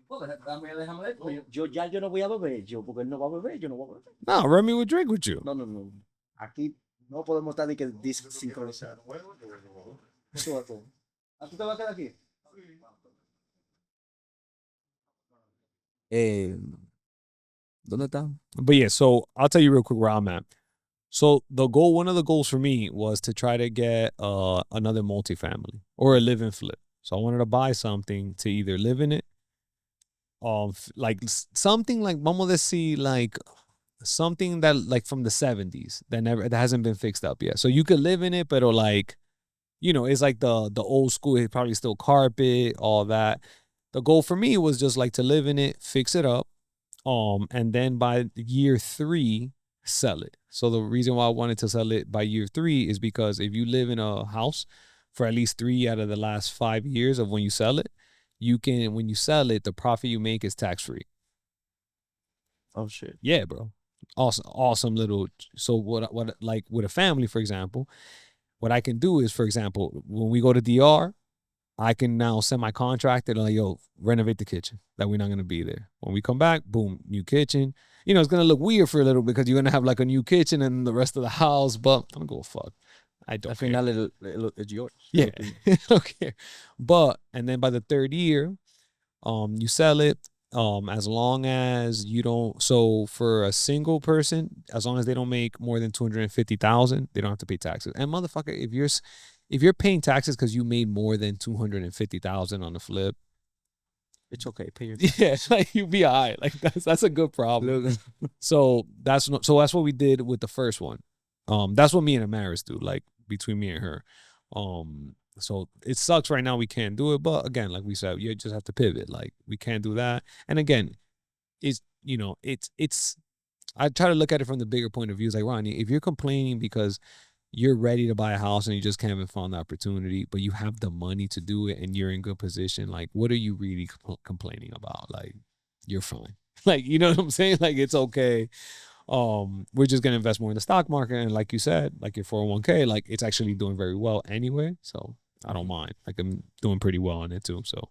Yo no voy a beber, porque él no va a beber, yo no voy a beber. No, Remy would drink with you. No, no, no. Aquí no podemos estar de que sincronizados. Eso va todo. ¿A tú te vas a quedar aquí? ¿Dónde está? But yeah, so I'll tell you real quick where I'm at. So one of the goals for me was to try to get another multifamily or a live and flip. So I wanted to buy something to either live in it, like something like vamos a decir like something that like from the 70s that hasn't been fixed up yet. So you could live in it, but like, you know, it's like the old school, it probably still carpet, all that. The goal for me was just like to live in it, fix it up, and then by year 3 sell it. So the reason why I wanted to sell it by year 3 is because if you live in a house for at least 3 out of the last 5 years of when you sell it, you can, when you sell it, the profit you make is tax free. Oh shit. Yeah, bro. Awesome little. So what like with a family, for example, what I can do is, for example, when we go to DR, I can now send my contractor like, yo, renovate the kitchen. That we're not gonna be there. When we come back, boom, new kitchen. You know, it's gonna look weird for a little because you're gonna have like a new kitchen and the rest of the house, but I'm gonna go fuck. I don't care. Al final it's yours. Yeah. Okay. But and then by the 3rd year, you sell it. As long as you don't, so for a single person, as long as they don't make more than 250,000, they don't have to pay taxes. And motherfucker, if you're paying taxes because you made more than 250,000 on the flip, it's okay. Pay your yeah, like you be all right. Like that's a good problem. So that's what we did with the first one. That's what me and Amaris do, like between me and her. So it sucks right now we can't do it, but again, like we said, you just have to pivot. Like we can't do that. And again, it's I try to look at it from the bigger point of view. It's like, Ronnie, if you're complaining because you're ready to buy a house and you just can't find the opportunity, but you have the money to do it and you're in good position, like what are you really complaining about? Like you're fine. Like, you know what I'm saying? Like it's okay. We're just gonna invest more in the stock market, and like you said, like your 401k, like it's actually doing very well anyway. So I don't mind. Like I'm doing pretty well on it too. So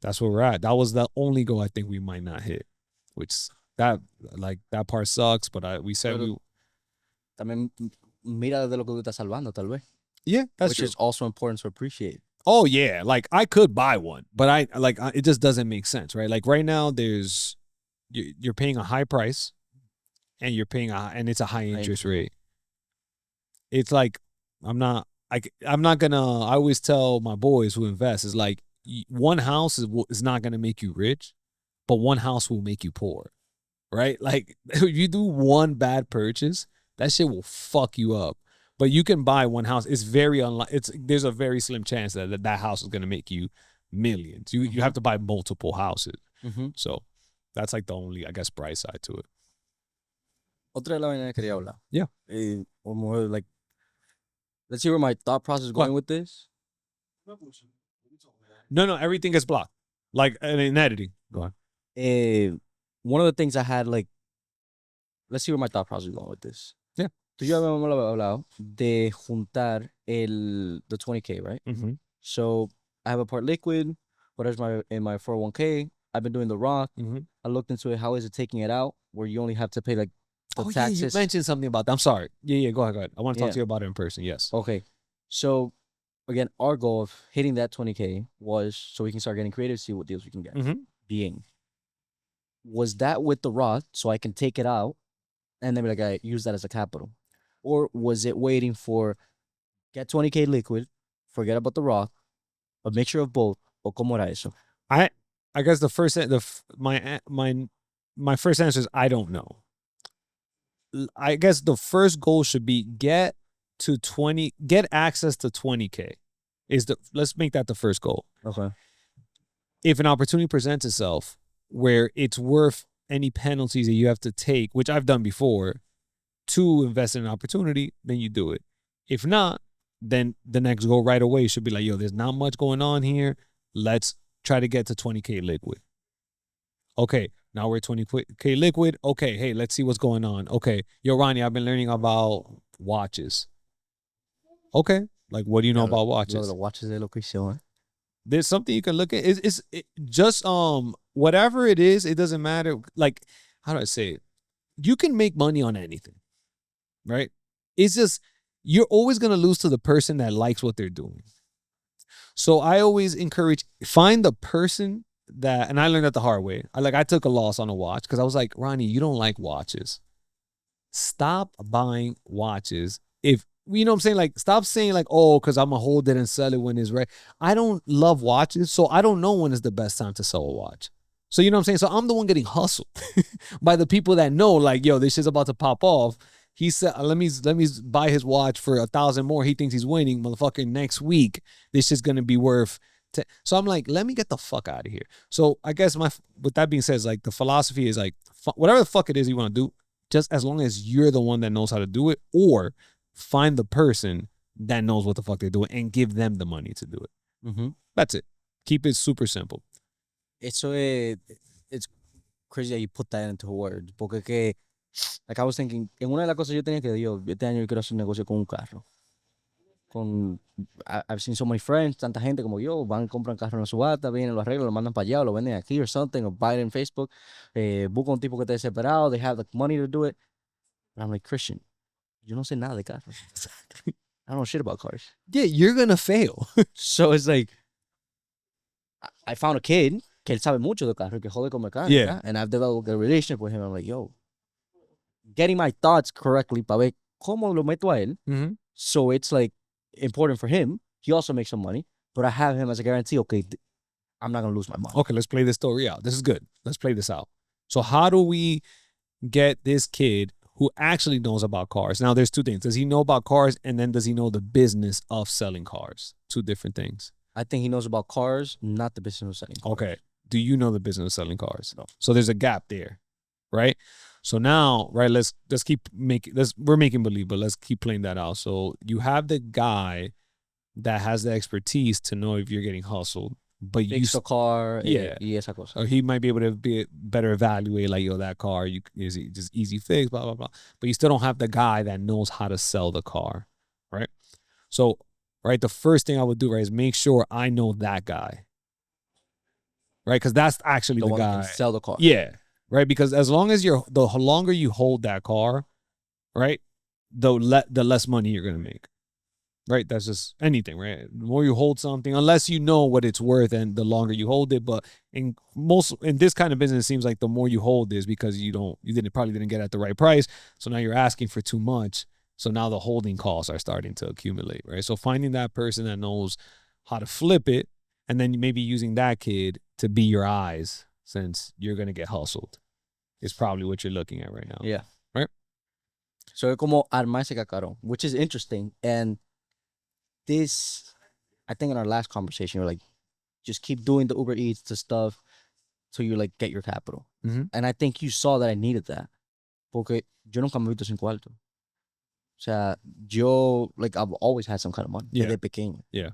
that's where we're at. That was the only goal I think we might not hit, which that part sucks. But we said we también mira de lo que tú estás salvando, tal vez. Yeah, that's which true. is also important to appreciate. Oh yeah, like I could buy one, but it just doesn't make sense, right? Like right now, you're paying a high price, and you're paying and it's a high interest rate. It's like I'm not gonna. I always tell my boys who invest is like one house is not gonna make you rich, but one house will make you poor, right? Like if you do one bad purchase, that shit will fuck you up. But you can buy one house. It's very there's a very slim chance that house is gonna make you millions. You have to buy multiple houses. So that's like the only, I guess, bright side to it. Otra de la vaina que quería hablar. Yeah. Or more like, let's see where my thought process is going with this. No, everything is blocked. Like in editing. Go on. One of the things I had, like, let's see where my thought process is going with this. Yeah. Tú y yo habíamos hablado de juntar the 20K, right? So I have a part liquid, whatever's in my 401k. I've been doing the Roth. I looked into it. How is it taking it out? Where you only have to pay like the taxes. Yeah, you mentioned something about that. I'm sorry. Yeah, go ahead. I want to talk to you about it in person. Yes. Okay. So again, our goal of hitting that 20K was so we can start getting creative, see what deals we can get. Was that with the Roth so I can take it out and then be like, I use that as a capital? Or was it waiting for get 20K liquid, forget about the Roth, a mixture of both? O cómo era eso? I guess my first answer is I don't know. I guess the first goal should be get access to 20K. Let's make that the first goal. Okay. If an opportunity presents itself where it's worth any penalties that you have to take, which I've done before, to invest in an opportunity, then you do it. If not, then the next goal right away should be like, yo, there's not much going on here. Let's try to get to 20K liquid. Okay, now we're 20K liquid. Okay, hey, let's see what's going on. Okay, yo, Ronnie, I've been learning about watches. Okay, like what do you know about watches? The watches de lo que hicieron. There's something you can look at. It's just whatever it is, it doesn't matter. Like, how do I say it? You can make money on anything, right? It's just, you're always going to lose to the person that likes what they're doing. So I always encourage, find the person that, and I learned that the hard way. I took a loss on a watch because I was like, Ronnie, you don't like watches. Stop buying watches. If, you know what I'm saying? Like, stop saying like, oh, because I'm going to hold it and sell it when it's right. I don't love watches, so I don't know when is the best time to sell a watch. So, you know what I'm saying? So I'm the one getting hustled by the people that know, like, yo, this shit's about to pop off. He said, let me buy his watch for 1,000 more. He thinks he's winning. Motherfucker, next week, this shit's going to be worth. So I'm like, let me get the fuck out of here. So I guess with that being said, like, the philosophy is like, whatever the fuck it is you want to do, just as long as you're the one that knows how to do it, or find the person that knows what the fuck they're doing and give them the money to do it. Mm-hmm. That's it. Keep it super simple. It's crazy that you put that into words. Porque que, like I was thinking, en una de las cosas yo tenía que, yo, este año yo quiero hacer un negocio con un carro. I've seen so many friends, tanta gente como yo, van y compran carro en la subasta, vienen, lo arreglan, lo mandan para allá, o lo venden aquí or something, or buy it in Facebook. Busca un tipo que esté desesperado, they have the money to do it. And I'm like, Christian, yo no sé nada de carros. I don't know shit about cars. Yeah, you're gonna fail. So it's like, I found a kid que él sabe mucho de carro, que jode con mecánica, Yeah. and I've developed a relationship with him. I'm like, yo, getting my thoughts correctly para ver cómo lo meto a él. Mm-hmm. So it's like important for him. He also makes some money, but I have him as a guarantee. Okay, I'm not gonna lose my money. Okay, let's play this story out. This is good. Let's play this out. So how do we get this kid who actually knows about cars? Now, there's two things. Does he know about cars, and then does he know the business of selling cars? Two different things. I think he knows about cars, not the business of selling cars. Okay. Do you know the business of selling cars? No. So there's a gap there, right? So now, right, let's keep making this. We're making believe, but let's keep playing that out. So you have the guy that has the expertise to know if you're getting hustled, but Fix the car, yeah, y esa cosa. or he might be able to better evaluate, like, yo, that car, is it just easy fix, blah blah blah. But you still don't have the guy that knows how to sell the car, right? So, right, the first thing I would do, right, is make sure I know that guy, right, because that's actually the one guy that can sell the car. Yeah, right, because as long as the longer you hold that car, right, the less money you're gonna make. Right, that's just anything, right? The more you hold something, unless you know what it's worth, and the longer you hold it. But in this kind of business, it seems like the more you hold is because you probably didn't get at the right price. So now you're asking for too much. So now the holding costs are starting to accumulate, right? So finding that person that knows how to flip it, and then maybe using that kid to be your eyes, since you're gonna get hustled, is probably what you're looking at right now. Yeah. Right. So es como armar ese cacarón, which is interesting. And this, I think in our last conversation, you're like, just keep doing the Uber Eats, the stuff, till you like get your capital. Mm-hmm. And I think you saw that I needed that. Porque yo nunca me he visto sin cuarto. O sea, yo, like, I've always had some kind of money. Yeah. Desde pequeño. Yeah.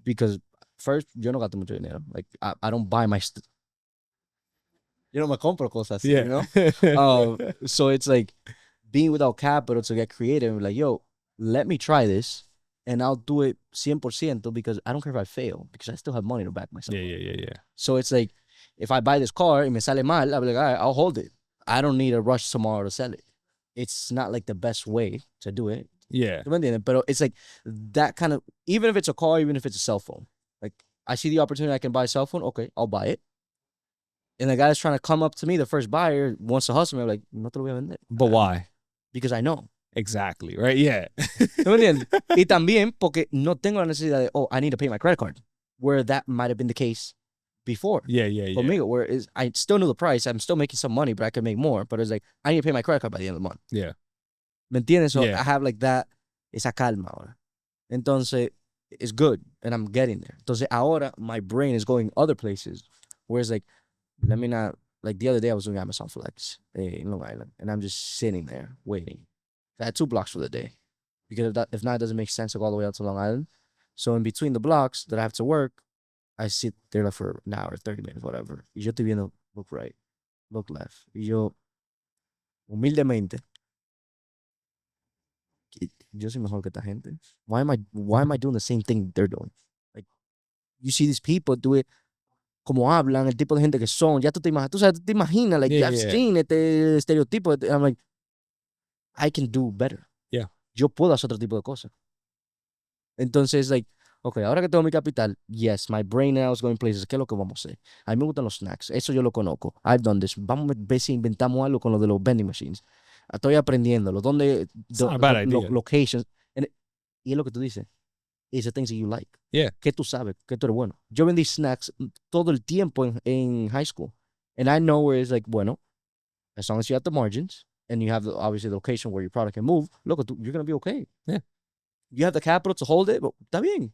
Because first, yo no gasto mucho dinero. Like, I don't buy my stuff. Yo no me compro cosas, Yeah. you know? So it's like, being without capital to get creative, and like, yo, let me try this. And I'll do it 100% because I don't care if I fail, because I still have money to back myself. Yeah. So it's like, if I buy this car and me sale mal, I'll be like, all right, I'll hold it. I don't need a rush tomorrow to sell it. It's not like the best way to do it. Yeah. But it's like that kind of, even if it's a car, even if it's a cell phone, like, I see the opportunity, I can buy a cell phone, okay, I'll buy it. And the guy that's trying to come up to me, the first buyer, wants to hustle me, I'm like, no te lo voy a vender. But why? Because I know. Exactly, right? Yeah. ¿Me entiendes? Y también porque no tengo la necesidad de, oh, I need to pay my credit card, where that might have been the case before. Yeah. Conmigo, where I still knew the price, I'm still making some money, but I could make more. But it's like, I need to pay my credit card by the end of the month. Yeah. ¿Me entiendes? So Yeah. I have like that, esa calma ahora. Entonces, it's good, and I'm getting there. Entonces, ahora my brain is going other places, where it's like, let me not, like the other day I was doing Amazon Flex in Long Island, and I'm just sitting there waiting. I had 2 blocks for the day, because if not, it doesn't make sense to go all the way out to Long Island. So in between the blocks that I have to work, I sit there like for an hour, 30 minutes, whatever. Y yo estoy viendo, look right, look left. Y yo, humildemente, yo soy mejor que esta gente. Why am I doing the same thing they're doing? Like, you see these people do it cómo hablan, el tipo de gente que son, ya tú te imaginas, like, Yeah, I've yeah. seen este estereotipo, I'm like, I can do better. Yeah. Yo puedo hacer otro tipo de cosas. Entonces, like, ok, ahora que tengo mi capital, yes, my brain now is going places. ¿Qué es lo que vamos a hacer? A mí me gustan los snacks. Eso yo lo conozco. I've done this. Vamos a ver si inventamos algo con lo de los vending machines. Estoy aprendiéndolo. ¿Dónde? It's not a bad idea. Locations. Y es lo que tú dices. It's the things that you like. Yeah. ¿Qué tú sabes? ¿Qué tú eres bueno? Yo vendí snacks todo el tiempo en high school. And I know where it's like, bueno, as long as you have the margins and you have obviously the location where your product can move, look, you're going to be okay. Yeah. You have the capital to hold it, but está bien.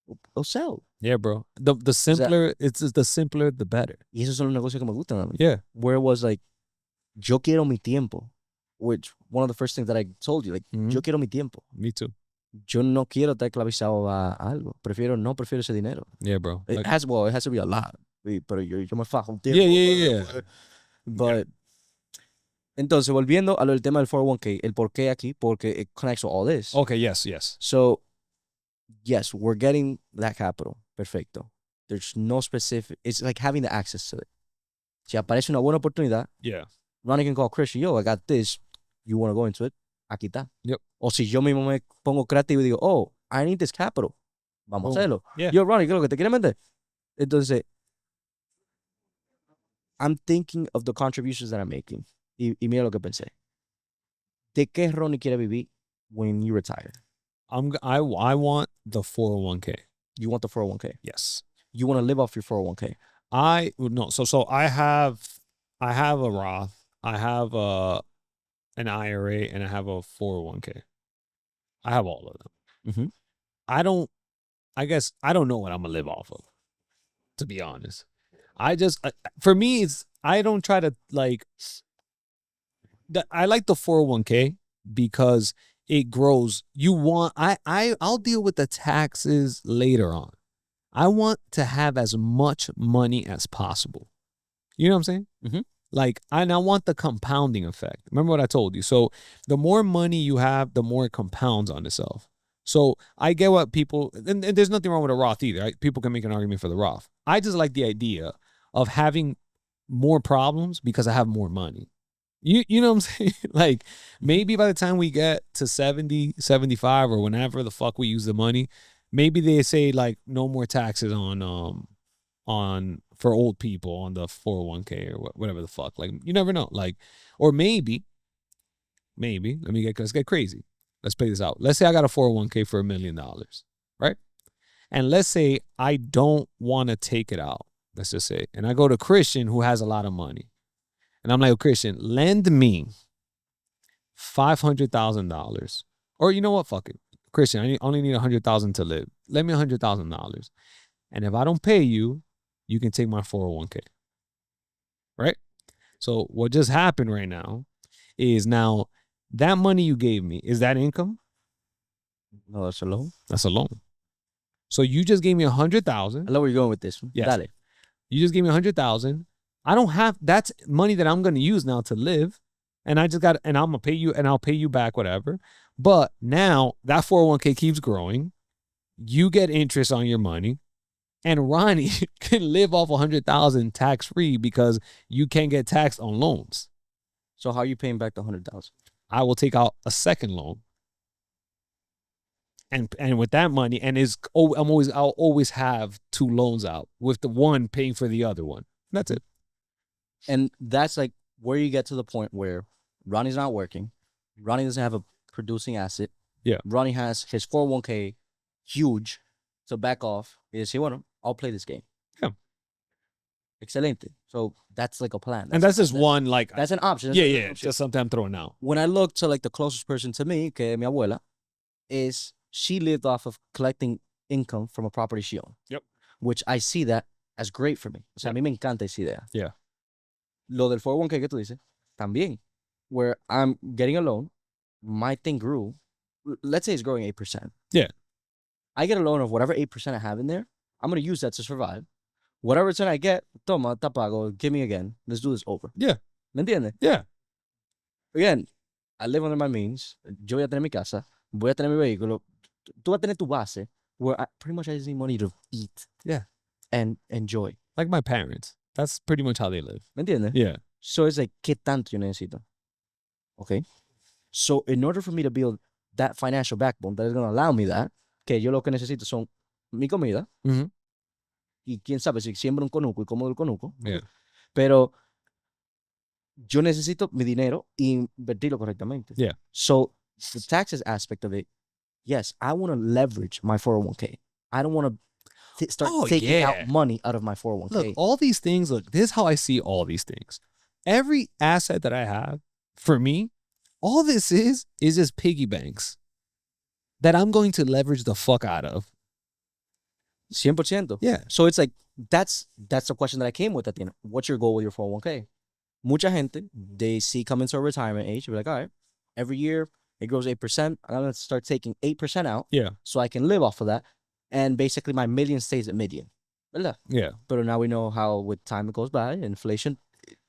It'll sell. Yeah, bro. The simpler, it's the simpler, the better. Y esos son los negocios que me gustan a mí. Yeah. Where it was like, yo quiero mi tiempo. Which, one of the first things that I told you, like, yo quiero mi tiempo. Me too. Yo no quiero estar esclavizado a algo. Prefiero ese dinero. Yeah, bro. It has to be a lot. Pero yo me fajo un tiempo. Yeah. But, entonces, volviendo a lo del tema del 401k, el por qué aquí, porque it connects to all this. Okay, yes. So, yes, we're getting that capital. Perfecto. There's no specific, it's like having the access to it. Si aparece una buena oportunidad, Yeah. Ronnie can call Christian, yo, I got this. You want to go into it? Aquí está. Yep. O si yo mismo me pongo creativo y digo, oh, I need this capital. Vamos a hacerlo. Yeah. Yo, Ronnie, ¿qué es lo que te quiere meter? Entonces, I'm thinking of the contributions that I'm making. Y mira lo que pensé. ¿De qué Ronnie quiere vivir when you retire? I want the 401k. You want the 401k? Yes. You want to live off your 401k? So I have a Roth, I have an IRA, and I have a 401k. I have all of them. Mm-hmm. I guess I don't know what I'm gonna live off of, to be honest. For me, I don't try to like. I like the 401k because it grows. I'll deal with the taxes later on. I want to have as much money as possible. You know what I'm saying? Mm-hmm. I want the compounding effect. Remember what I told you. So the more money you have, the more it compounds on itself. So I get what people, and there's nothing wrong with a Roth either. Right? People can make an argument for the Roth. I just like the idea of having more problems because I have more money. You know what I'm saying? Like, maybe by the time we get to 70, 75, or whenever the fuck we use the money, maybe they say like no more taxes on for old people on the 401k or whatever the fuck. Like, you never know. Like, or maybe let's get crazy. Let's play this out. Let's say I got a 401k for $1 million, right? And let's say I don't want to take it out. Let's just say, and I go to Christian, who has a lot of money. And I'm like, Christian, lend me $500,000. Or you know what? Fuck it. Christian, I only need $100,000 to live. Lend me $100,000. And if I don't pay you, you can take my 401k. Right? So what just happened right now is now that money you gave me, is that income? No, that's a loan. That's a loan. So you just gave me $100,000. I love where you're going with this. Yes. Dale. You just gave me $100,000. I don't have, that's money that I'm going to use now to live. And I just got, and I'm going to pay you, and I'll pay you back, whatever. But now that 401k keeps growing. You get interest on your money. And Ronnie can live off $100,000 tax free because you can't get taxed on loans. So how are you paying back the $100,000? I will take out a second loan. And with that money, I'll always have two loans out with the one paying for the other one. That's it. And that's like where you get to the point where Ronnie's not working. Ronnie doesn't have a producing asset. Yeah. Ronnie has his 401k huge. So back off. He says, bueno, I'll play this game. Yeah. Excelente. So that's like a plan. That's just one, like. That's an option. That's just something I'm throwing out. When I look to like the closest person to me, que mi abuela, is she lived off of collecting income from a property she owned. Yep. Which I see that as great for me. O sea, a mí me encanta esa idea. Yeah. Lo del 401k que tú dices, también. Where I'm getting a loan, my thing grew. Let's say it's growing 8%. Yeah. I get a loan of whatever 8% I have in there. I'm going to use that to survive. Whatever return I get, toma, te pago, give me again. Let's do this over. Yeah. ¿Me entiendes? Yeah. Again, I live under my means. Yo voy a tener mi casa. Voy a tener mi vehículo. Tú vas a tener tu base where pretty much I just need money to eat. Yeah. And enjoy. Like my parents. That's pretty much how they live. ¿Me entiendes? Yeah. So it's like, ¿qué tanto yo necesito? Okay. So in order for me to build that financial backbone that is going to allow me that, que yo lo que necesito son mi comida, y quién sabe si siembro un conuco y como del conuco, Yeah. pero yo necesito mi dinero y invertirlo correctamente. Yeah. So the taxes aspect of it, yes, I want to leverage my 401k. I don't want to start taking out money out of my 401k. Look, all these things, this is how I see all these things. Every asset that I have, for me, all this is just piggy banks that I'm going to leverage the fuck out of. 100%. Yeah. So it's like, that's the question that I came with at the end. What's your goal with your 401k? Mucha gente, they see coming to a retirement age, they're like, all right, every year it grows 8%. I'm going to start taking 8% out. Yeah. So I can live off of that. And basically my million stays at million. ¿Verdad? Yeah. But now we know how with time it goes by, inflation,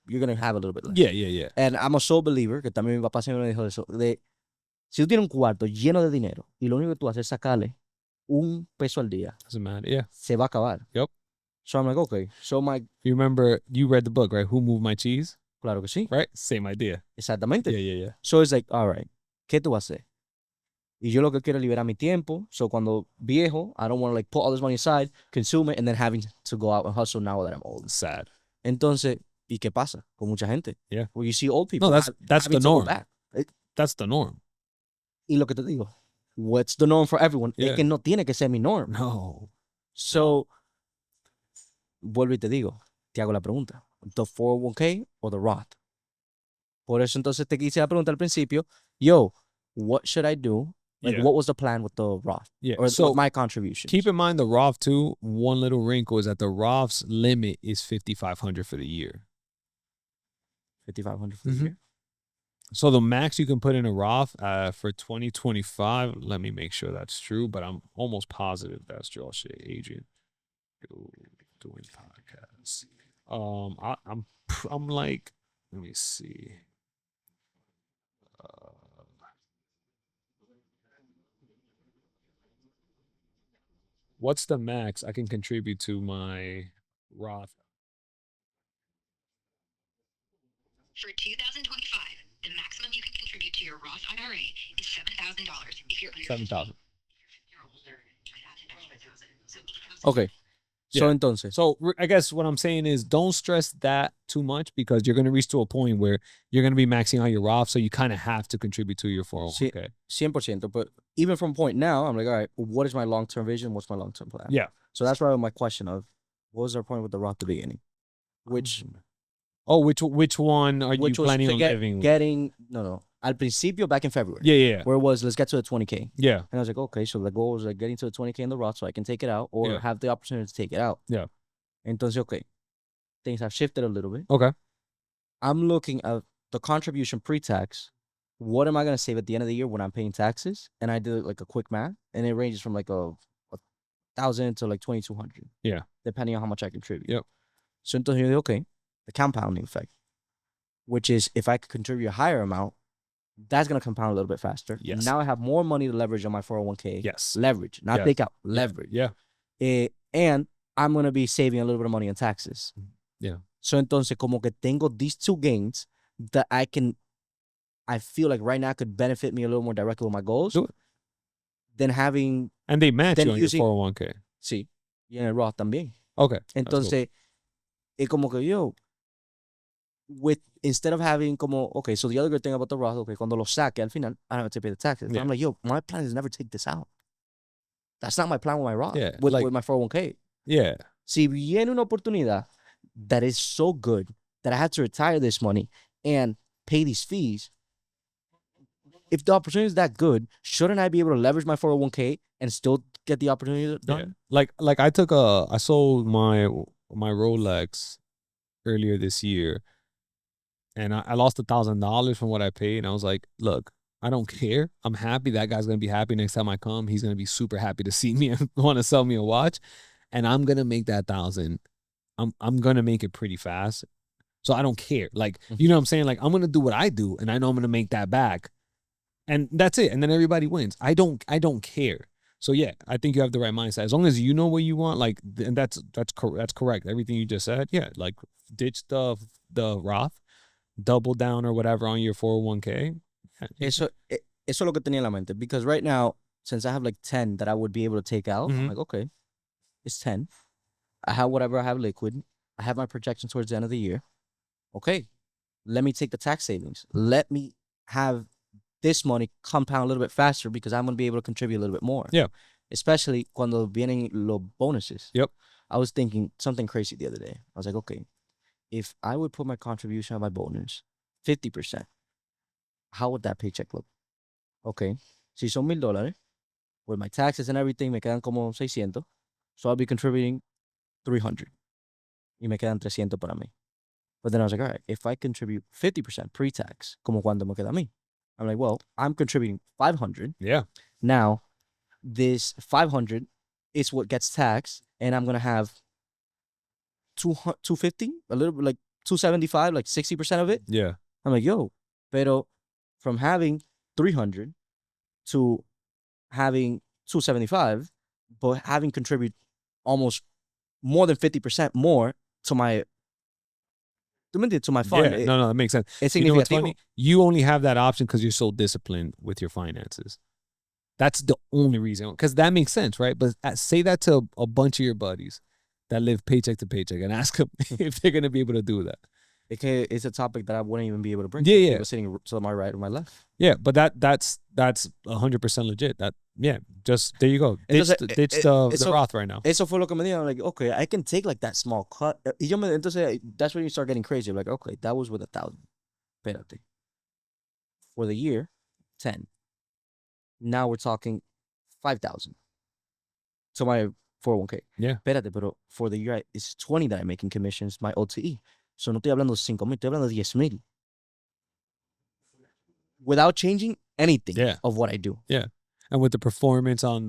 you're going to have a little bit less. Yeah. And I'm a sole believer, que también mi papá siempre me dijo eso, de si tú tienes un cuarto lleno de dinero y lo único que tú haces es sacarle un peso al día, doesn't matter. Yeah. se va a acabar. Yep. So I'm like, okay. So you remember, you read the book, right? Who Moved My Cheese? Claro que sí. Right? Same idea. Exactamente. Yeah. So it's like, all right, ¿qué tú vas a hacer? Y yo lo que quiero es liberar mi tiempo. So cuando viejo, I don't want to like put all this money aside, consume it, and then having to go out and hustle now that I'm old. Sad. Entonces, ¿y qué pasa con mucha gente? Yeah. Where you see old people. No, that's the norm. That's the norm. Y lo que te digo, what's the norm for everyone? Yeah. Es que no tiene que ser mi norm. No. So, vuelvo y te digo, te hago la pregunta. ¿The 401k or the Roth? Por eso entonces te quise la pregunta al principio. Yo, what should I do? Like, what was the plan with the Roth? Yeah. Or so my contribution? Keep in mind the Roth too. One little wrinkle is that the Roth's limit is $5,500 for the year. $5,500 for the year? So the max you can put in a Roth for 2025, let me make sure that's true, but I'm almost positive that's Joel Shea Agent doing podcasts. I'm like, let me see. What's the max I can contribute to my Roth? For 2025, the maximum you can contribute to your Roth IRA is $7,000 if you're under 7,000. Okay. So entonces. So I guess what I'm saying is don't stress that too much because you're going to reach to a point where you're going to be maxing out your Roth, so you kind of have to contribute to your 401k. 100%. But even from point now, I'm like, all right, what is my long-term vision? What's my long-term plan? Yeah. So that's why my question of what was our point with the Roth at the beginning? Which one are you planning on living? Al principio, back in February. Yeah. Where it was, let's get to the 20K. Yeah. And I was like, okay, so the goal was like getting to the 20K in the Roth so I can take it out or have the opportunity to take it out. Yeah. Entonces, okay, things have shifted a little bit. Okay. I'm looking at the contribution pre-tax. What am I going to save at the end of the year when I'm paying taxes? And I did like a quick math, and it ranges from like a 1,000 to like 2,200. Yeah. Depending on how much I contribute. Yep. So entonces, okay, the compounding effect, which is if I could contribute a higher amount, that's going to compound a little bit faster. Yes. Now I have more money to leverage on my 401k. Yes. Leverage, not take out, leverage. Yeah. And I'm going to be saving a little bit of money on taxes. Yeah. So entonces, como que tengo these two gains that I feel like right now could benefit me a little more directly with my goals. Do it. Than having. And they match you on your 401k. Sí. Y en el Roth también. Okay. Entonces, es como que yo, instead of having como, okay, so the other good thing about the Roth, okay, cuando lo saque al final, I don't have to pay the taxes. Yeah. I'm like, yo, my plan is never take this out. That's not my plan with my Roth. Yeah, with my 401k. Yeah. Si viene una oportunidad that is so good that I had to retire this money and pay these fees, if the opportunity is that good, shouldn't I be able to leverage my 401k and still get the opportunity done? Yeah. Like I sold my Rolex earlier this year, and I lost $1,000 from what I paid, and I was like, look, I don't care. I'm happy. That guy's gonna be happy next time I come. He's gonna be super happy to see me and want to sell me a watch, and I'm gonna make that 1,000. I'm gonna make it pretty fast, so I don't care. Like, you know what I'm saying? Like, I'm gonna do what I do, and I know I'm gonna make that back, and that's it. And then everybody wins. I don't care. So yeah, I think you have the right mindset. As long as you know what you want, like, and that's correct. Everything you just said, yeah, like ditch the Roth, double down or whatever on your 401k. Eso es lo que tenía en la mente, because right now, since I have like 10 that I would be able to take out, I'm like, okay, it's 10. I have whatever I have liquid. I have my projection towards the end of the year. Okay, let me take the tax savings. Let me have this money compound a little bit faster, because I'm going to be able to contribute a little bit more. Yeah. Especially cuando vienen los bonuses. Yep. I was thinking something crazy the other day. I was like, okay, if I would put my contribution on my bonus 50%, how would that paycheck look? Okay, si son $1,000, with my taxes and everything, me quedan como 600. So I'll be contributing 300. Y me quedan 300 para mí. But then I was like, all right, if I contribute 50% pre-tax, como cuando me queda a mí, I'm like, well, I'm contributing 500. Yeah. Now, this 500 is what gets taxed, and I'm going to have 250, a little bit like 275, like 60% of it. Yeah. I'm like, yo, pero from having 300 to having 275, but having contributed almost more than 50% more to my fund. Yeah. No, that makes sense. It's You know what's significativo. funny? You only have that option because you're so disciplined with your finances. That's the only reason. Because that makes sense, right? But say that to a bunch of your buddies that live paycheck to paycheck and ask them if they're going to be able to do that. It's a topic that I wouldn't even be able to bring. Yeah, yeah. People sitting to my right or my left. Yeah, but that's 100% legit. That, yeah, just there you go. Ditch the Roth right now. Eso fue lo que me dijo. I'm like, okay, I can take like that small cut. Entonces, that's when you start getting crazy. I'm like, okay, that was with 1,000. Espérate. For the year, 10. Now we're talking 5,000. So my 401k. Yeah. Espérate, pero for the year, it's 20 that I make in commissions, my OTE. So no estoy hablando de 5,000, estoy hablando de 10,000. Without changing anything of what I do. Yeah. And with the performance on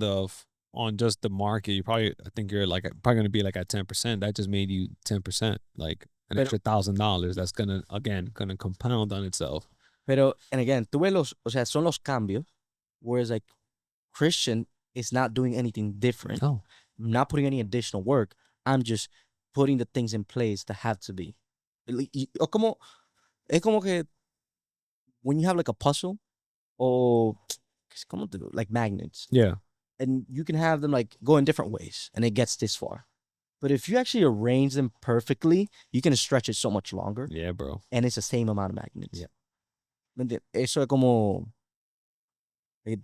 just the market, I think you're like probably going to be like at 10%. That just made you 10%, like an extra $1,000. That's going to compound on itself. Pero, and again, tú ves son los cambios, whereas like Christian is not doing anything different. No. Not putting any additional work. I'm just putting the things in place that have to be. Es como que when you have like a puzzle, or like magnets. Yeah. And you can have them like go in different ways, and it gets this far. But if you actually arrange them perfectly, you can stretch it so much longer. Yeah, bro. And it's the same amount of magnets. Yeah. Eso es como...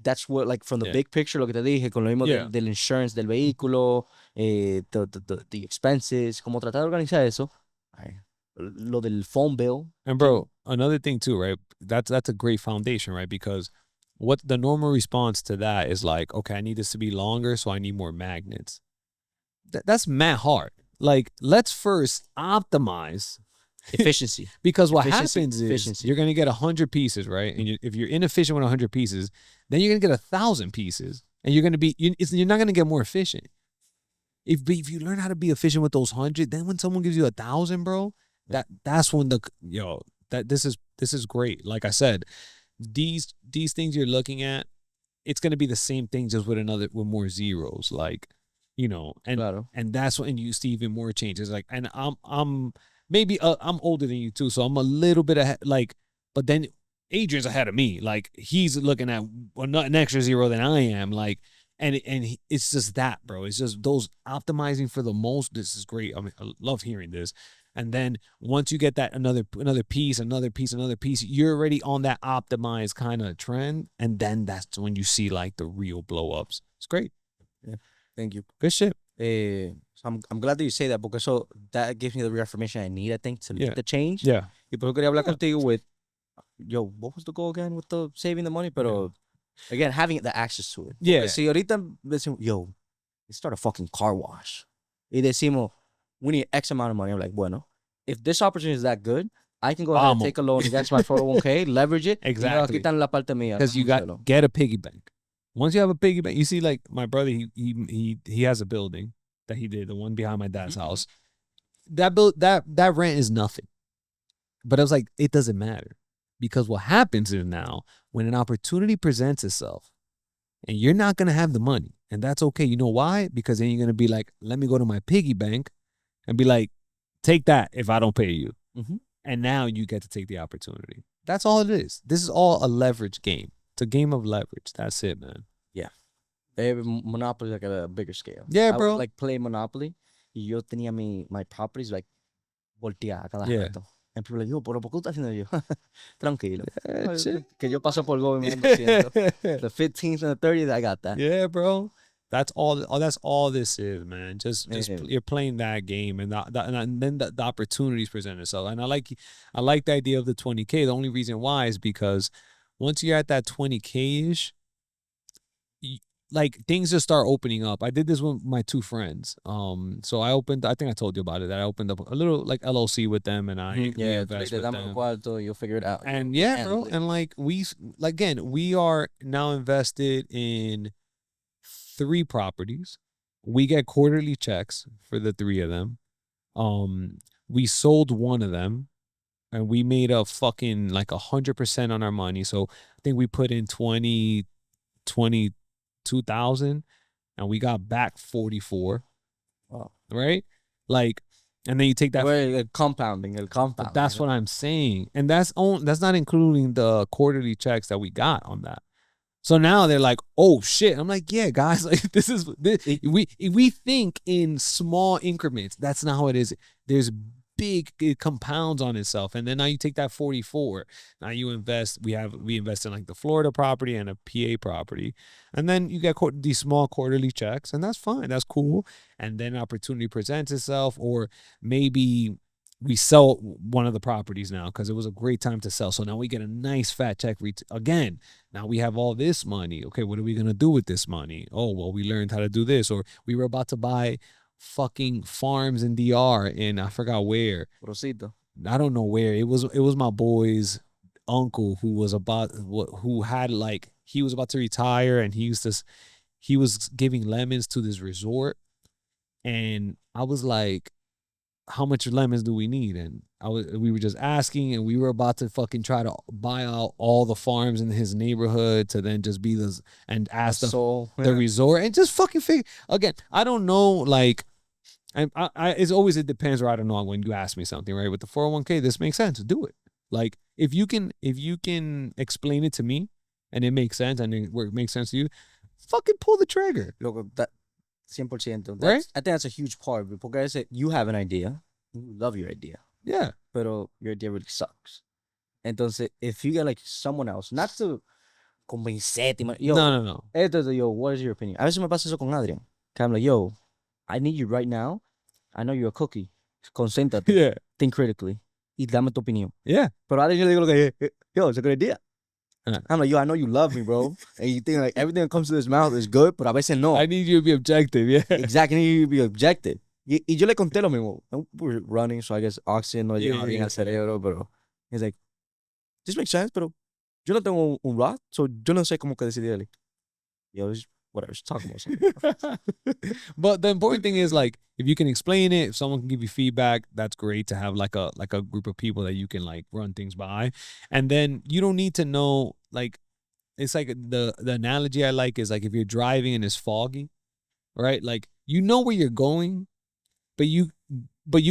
That's what, like, from the big picture, lo que te dije, con lo mismo del insurance del vehículo, the expenses, como tratar de organizar eso. Lo del phone bill. And bro, another thing too, right? That's a great foundation, right? Because what the normal response to that is like, okay, I need this to be longer, so I need more magnets. That's mad hard. Like, let's first optimize efficiency. Because what happens is you're going to get 100 pieces, right? And if you're inefficient with 100 pieces, then you're going to get 1,000 pieces, and you're not going to get more efficient. If you learn how to be efficient with those 100, then when someone gives you 1,000, bro, that's when this is great. Like I said, these things you're looking at, it's going to be the same thing, just with more zeros, like, and that's when you see even more changes. Like, and I'm older than you too, so I'm a little bit ahead, like, but then Adrian's ahead of me. Like, he's looking at an extra zero than I am, like, and it's just that, bro. It's just those optimizing for the most. This is great. I mean, I love hearing this. And then once you get that another piece, you're already on that optimized kind of trend, and then that's when you see like the real blow ups. It's great. Yeah, thank you. Good shit. So I'm glad that you say that, because that gives me the reaffirmation I need, I think, to make the change. Yeah. Y por eso quería hablar contigo with, what was the goal again with the saving the money? Pero again, having the access to it. Yeah. Si ahorita decimos, let's start a fucking car wash. Y decimos, we need X amount of money. I'm like, bueno, if this opportunity is that good, I can go ahead and take a loan against my 401k, leverage it. Exactly. Because you get a piggy bank. Once you have a piggy bank, you see, like my brother, he has a building that he did, the one behind my dad's house. That rent is nothing. But I was like, it doesn't matter, because what happens is now when an opportunity presents itself, and you're not gonna have the money, And that's okay. You know why? Because then you're going to be like, let me go to my piggy bank and be like, take that if I don't pay you. Mm-hmm. And now you get to take the opportunity. That's all it is. This is all a leverage game. It's a game of leverage. That's it, man. Yeah. They have Monopoly like at a bigger scale. Yeah, I bro. would like play Monopoly. Y yo tenía my properties like volteada cada rato. And people were like, yo, ¿pero por qué estás haciendo yo? Tranquilo. Que yo paso por Go en 100%. The 15th and the 30th, I got that. Yeah, bro. That's all. That's all this is, man. Just you're playing that game, and then the opportunities present itself. And I like the idea of the 20K. The only reason why is because once you're at that 20K ish, like things just start opening up. I did this with my two friends. So I think I told you about it. That I opened up a little like LLC with them, and I invest with them. Cuarto, you'll figure it out. And yeah, bro. And like we are now invested in 3 properties. We get quarterly checks for the 3 of them. We sold one of them, and we made a fucking like 100% on our money. So I think we put in 22,000 and we got back 44. Wow. Right? Like, and then you take that. Well, compounding. That's what I'm saying. And that's not including the quarterly checks that we got on that. So now they're like, oh shit. I'm like, yeah, guys, like we think in small increments. That's not how it is. There's big, it compounds on itself. And then now you take that 44. Now you invest. We invest in like the Florida property and a PA property. And then you get these small quarterly checks, and that's fine. That's cool. And then opportunity presents itself, or maybe we sell one of the properties now because it was a great time to sell. So now we get a nice fat check again. Now we have all this money. Okay, what are we going to do with this money? Oh, well, we learned how to do this. Or we were about to buy fucking farms in DR in I forgot where. Rosito. I don't know where. It was my boy's uncle who was about to retire, and he was giving lemons to this resort. And I was like, how much lemons do we need? And we were just asking, and we were about to fucking try to buy out all the farms in his neighborhood to then just be and ask the resort and just fucking figure. Again, I don't know, like, it's always, it depends, or I don't know when you ask me something, right? With the 401k, this makes sense. Do it. Like, if you can explain it to me and it makes sense and it makes sense to you, fucking pull the trigger. Look, that 100%. Right? I think that's a huge part. Because you have an idea. You love your idea. Yeah. Pero your idea really sucks. Entonces, if you get like someone else, not to convencerte, no. Yo, what is your opinion? A veces me pasa eso con Adrian. I'm like, yo, I need you right now. I know you're a cookie. Concéntrate. Yeah. Think critically. Y dame tu opinión. Yeah. Pero Adrian, yo le digo, yo, it's a good idea. I'm like, yo, I know you love me, bro. And you think like everything that comes to this mouth is good, but a veces no. I need you to be objective, yeah. Exactly, I need you to be objective. Y yo le conté lo mismo. We're running, so I guess oxygen no llega bien al cerebro, pero he's like, this makes sense, pero yo no tengo un Roth, so yo no sé cómo que decidirle. Yo, whatever, just talk about something. But the important thing is, like, if you can explain it, if someone can give you feedback, that's great to have like a group of people that you can like run things by. And then you don't need to know, like, it's like the analogy I like is like if you're driving and it's foggy, right? Like, you know where you're going, but you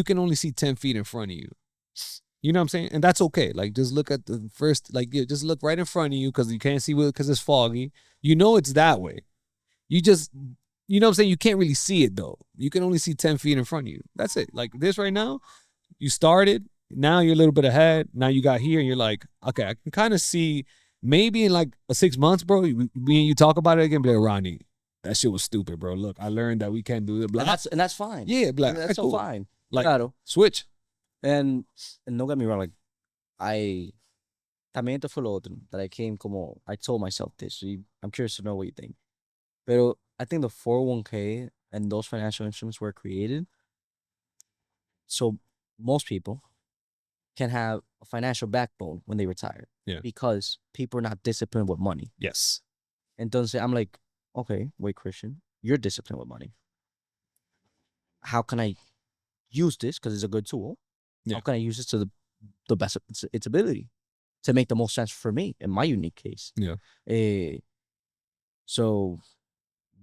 can only see 10 feet in front of you. You know what I'm saying? And that's okay. Like, just look at the first, like, just look right in front of you because you can't see because it's foggy. You know it's that way. You just, you know what I'm saying? You can't really see it, though. You can only see 10 feet in front of you. That's it. Like this right now, you started. Now you're a little bit ahead. Now you got here and you're like, okay, I can kind of see maybe in like 6 months, bro, me and you talk about it again, be like, Ronnie, that shit was stupid, bro. Look, I learned that we can't do it. And that's fine. Yeah, black. That's so fine. Like, claro. Switch. And don't get me wrong, like, también esto fue lo otro, that I told myself this, so I'm curious to know what you think. Pero I think the 401k and those financial instruments were created so most people can have a financial backbone when they retire. Yeah. Because people are not disciplined with money. Yes. Entonces, I'm like, okay, wait, Christian, you're disciplined with money. How can I use this? Because it's a good tool. Yeah. How can I use this to the best of its ability to make the most sense for me in my unique case? Yeah. So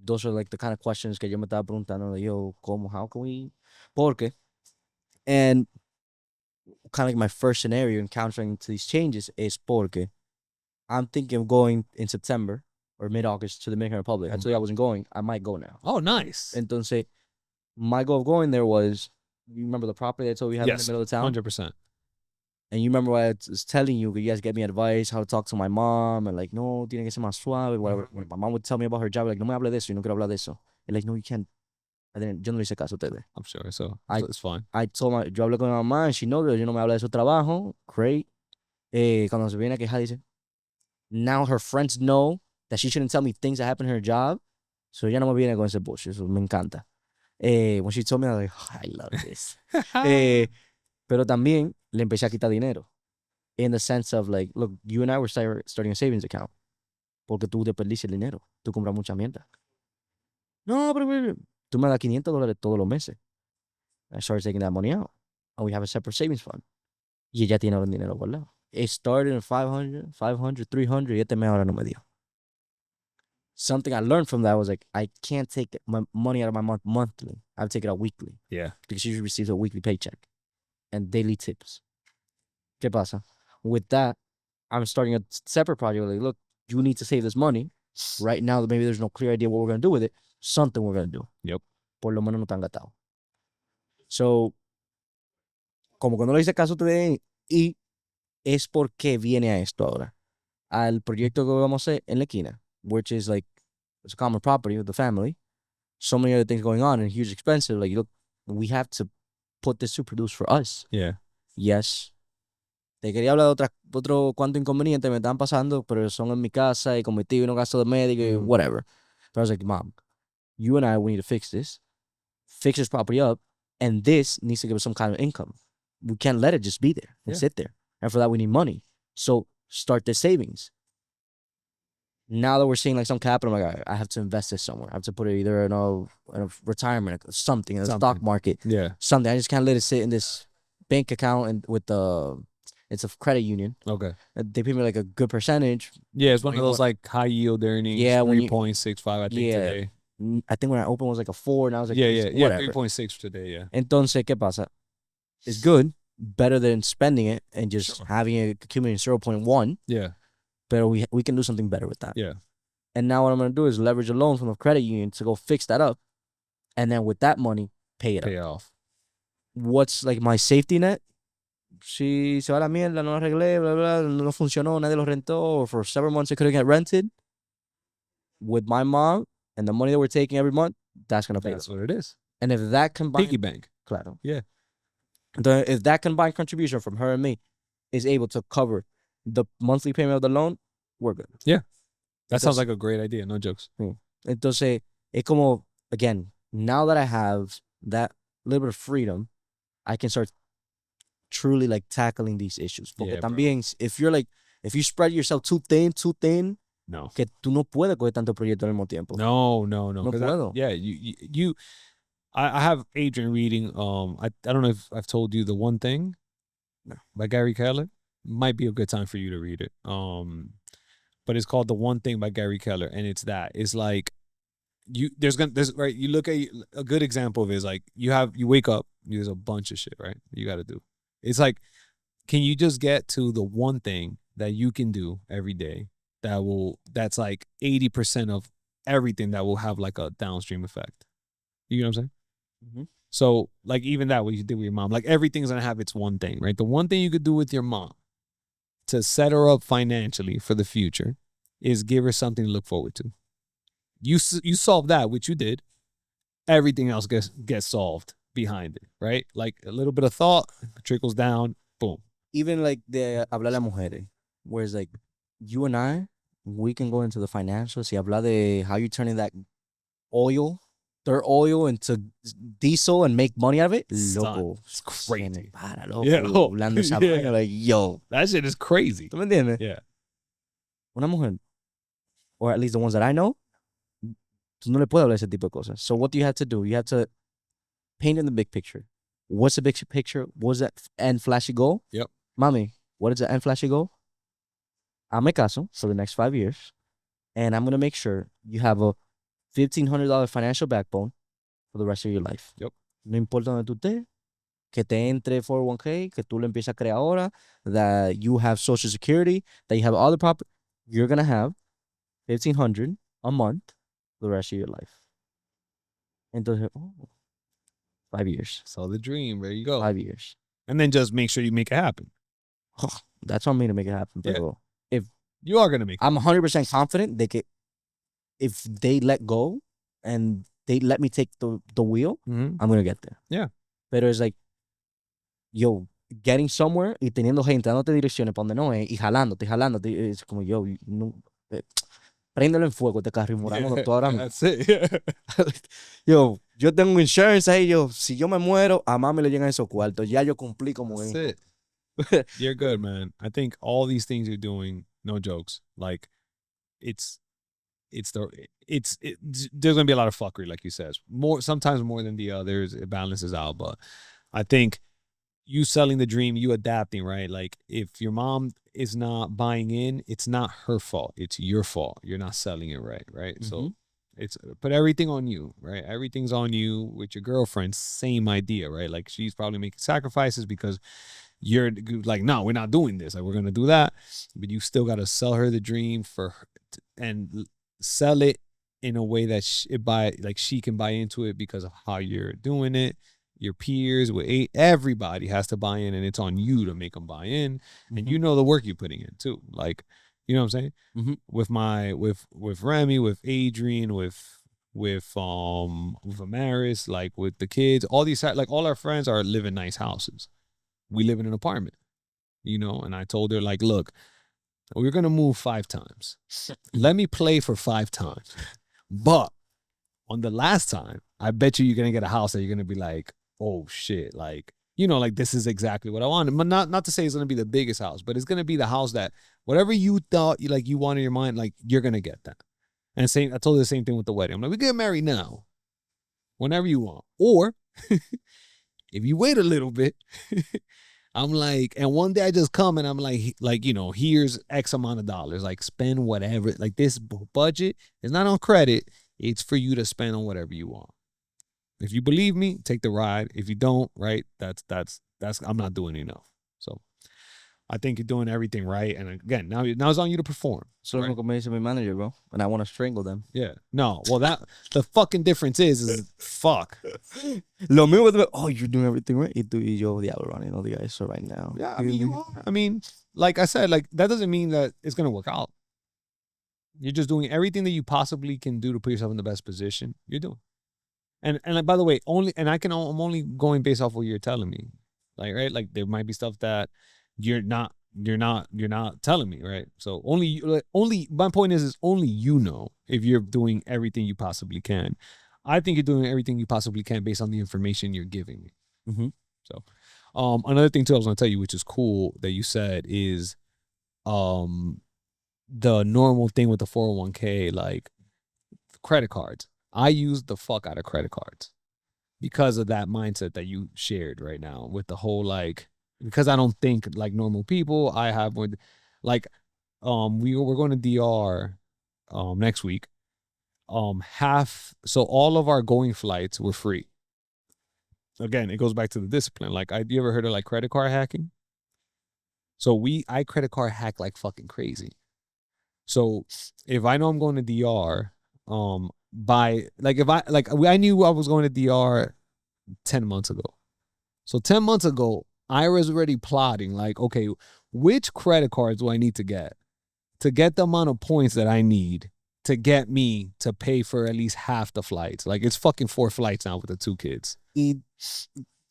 those are like the kind of questions que yo me estaba preguntando, like, yo, ¿cómo, how can we? Porque. And kind of like my first scenario encountering to these changes is porque I'm thinking of going in September or mid-August to the Dominican Republic. I told you I wasn't going. I might go now. Oh, nice. Entonces, my goal of going there was, you remember the property I told you we have in the middle of town? 100%. And you remember what I was telling you, you guys get me advice, how to talk to my mom, and like, no, tiene que ser más suave, whatever. When my mom would tell me about her job, like, no me hable de eso, yo no quiero hablar de eso. And like, no, you can't. And then, yo no le hice caso a ustedes. I'm sure, so it's fine. I told my, yo hablé con mi mamá, and she knows that yo no me habla de su trabajo. Great. Cuando se viene a quejar, dice, now her friends know that she shouldn't tell me things that happen in her job, so ella no me viene con ese bullshit, so me encanta. When she told me, I was like, oh, I love this. Pero también le empecé a quitar dinero. In the sense of like, look, you and I were starting a savings account. Porque tú desperdicias el dinero. Tú compras mucha mierda. No, pero tú me das $500 todos los meses. I started taking that money out. And we have a separate savings fund. Y ella tiene ahora el dinero guardado. It started in 500, 300, y este mes ahora no me dio. Something I learned from that was like, I can't take my money out of my month monthly. I have to take it out weekly. Yeah. Because she receives a weekly paycheck and daily tips. ¿Qué pasa? With that, I'm starting a separate project. Like, look, you need to save this money. Right now, maybe there's no clear idea what we're going to do with it. Something we're going to do. Yep. Por lo menos no tan gatado. So, como que no le hice caso a ustedes, y es porque viene a esto ahora. Al proyecto que vamos a hacer en la esquina, which is like, it's a common property with the family. So many other things going on and huge expensive. Like, look, we have to put this to produce for us. Yeah. Yes. Te quería hablar de otro cuanto inconveniente me están pasando, pero son en mi casa y con mi tío y no gasto de médico y whatever. But I was like, Mom, you and I, we need to fix this property up, and this needs to give us some kind of income. We can't let it just be there and sit there. And for that, we need money. So start the savings. Now that we're seeing like some capital, I'm like, I have to invest this somewhere. I have to put it either in a retirement, something in the stock market. Yeah. Something. I just can't let it sit in this bank account and with the... It's a credit union. Okay. They pay me like a good percentage. Yeah, it's one of those like high yield earnings. Yeah, 3.65 I think today. I think when I opened it was like a 4, and I was like, whatever. 3.6 today. Yeah. Entonces, ¿qué pasa? It's good, better than spending it and just having it accumulating 0.1. Yeah. But we can do something better with that. Yeah. And now what I'm gonna do is leverage a loan from the credit union to go fix that up, and then with that money, pay off. What's like my safety net? Si se va la mierda, no lo arreglé, blah, blah, no funcionó, nadie lo rentó, or for several months it couldn't get rented. With my mom and the money that we're taking every month, that's gonna pay. That's what it is. And if that combined piggy bank, claro, yeah. If that combined contribution from her and me is able to cover the monthly payment of the loan, we're good. Yeah, that sounds like a great idea. No jokes. Entonces, es como, again, now that I have that little bit of freedom, I can start truly like tackling these issues. Porque también, if you spread yourself too thin, no, que tú no puedes coger tanto proyecto al mismo tiempo. No. No puedo. I have Adrian reading. I don't know if I've told you The One Thing by Gary Keller. Might be a good time for you to read it. But it's called The One Thing by Gary Keller, and it's like there's right. You look at a good example of it is like you wake up, there's a bunch of shit right you got to do. It's like, can you just get to the one thing that you can do every day that's like 80% of everything that will have like a downstream effect? You know what I'm saying? Mm-hmm. So like even that, what you did with your mom, like everything's gonna have its one thing, right? The one thing you could do with your mom to set her up financially for the future is give her something to look forward to. You solve that, which you did. Everything else gets solved behind it, right? Like a little bit of thought trickles down, boom. Even like the hablar a mujeres, where it's like you and I, we can go into the financials y hablar de how you turning that their oil into diesel and make money out of it. Loco, it's crazy. Loco, hablando esa vaina, like, yo, that shit is crazy. ¿Tú me entiendes? Yeah. Una mujer, or at least the ones that I know, tú no le puedes hablar ese tipo de cosas. So what do you have to do? You have to paint in the big picture. What's the big picture? What's that end flashy goal? Yep. Mami, what is the end flashy goal? Hazme caso for the next 5 years, and I'm going to make sure you have a $1,500 financial backbone for the rest of your life. Yep. No importa donde tú estés, que te entre 401k, que tú lo empieces a crear ahora, that you have Social Security, that you have all the property, you're going to have $1,500 a month for the rest of your life. Entonces, 5 years. So the dream, there you go. 5 years. And then just make sure you make it happen. That's on me to make it happen. Yeah. Pero if you are going to make it I'm 100% confident that if they let go and they let me take the wheel, I'm going to get there. Yeah. Pero it's like, yo, getting somewhere y teniendo gente dándote direcciones para donde no es y jalándote. Es como, yo, no, préndelo en fuego este carro y moramos tú ahora mismo. That's it. Yo tengo un insurance ahí, si yo me muero, a mami le llegan esos cuartos. Ya yo cumplí como That's it. You're good, man. I think all these things you're doing, no jokes. Like, there's gonna be a lot of fuckery, like you said. Sometimes more than the others. It balances out, but I think you selling the dream, you adapting, right? Like, if your mom is not buying in, it's not her fault. It's your fault. You're not selling it right? Mm-hmm. So it's put everything on you, right? Everything's on you. With your girlfriend, same idea, right? Like, she's probably making sacrifices because you're like, no, we're not doing this. Like, we're gonna do that, but you still gotta sell her the dream for her, and sell it in a way that she can buy into it because of how you're doing it. Your peers, everybody has to buy in, and it's on you to make them buy in. And you know the work you're putting in too. Like, you know what I'm saying? With Remy, with Adrian, with Amaris, like with the kids, all these, like, all our friends are living nice houses. We live in an apartment, you know. And I told her, like, look, we're gonna move 5 times. Let me play for 5 times, but on the last time, I bet you're gonna get a house that you're gonna be like, oh shit, like, you know, like, this is exactly what I wanted. But not to say it's gonna be the biggest house, but it's gonna be the house that whatever you thought you want in your mind, like, you're gonna get that. And I told her the same thing with the wedding. I'm like, we get married now, whenever you want, or if you wait a little bit. I'm like, and one day I just come and I'm like, you know, here's X amount of dollars, like, spend whatever. Like, this budget is not on credit. It's for you to spend on whatever you want. If you believe me, take the ride. If you don't, right, that's I'm not doing enough. So I think you're doing everything right. And again, now it's on you to perform. So right? I'm my manager, bro, and I want to strangle them. Yeah. No. Well, the fucking difference is fuck. Lo mismo, oh, you're doing everything right. Y yo, diablo, Ronnie, no diga eso right now. Yeah, I mean, you are. I mean, like I said, like, that doesn't mean that it's gonna work out. You're just doing everything that you possibly can do to put yourself in the best position. You're doing. And like, by the way, I'm only going based off what you're telling me. Like, right? Like, there might be stuff that you're not telling me, right? So only my point is only you know if you're doing everything you possibly can. I think you're doing everything you possibly can based on the information you're giving me. Mm-hmm. So another thing too I was gonna tell you, which is cool that you said, is the normal thing with the 401k, like credit cards. I use the fuck out of credit cards because of that mindset that you shared right now with the whole, like, because I don't think like normal people. I have more, like, we're going to DR next week. So all of our going flights were free. Again, it goes back to the discipline. Like, you ever heard of like credit card hacking? So I credit card hack like fucking crazy. So if I know I'm going to DR, I knew I was going to DR 10 months ago. So 10 months ago, I was already plotting, like, okay, which credit cards do I need to get the amount of points that I need to get me to pay for at least half the flights. Like, it's fucking 4 flights now with the 2 kids.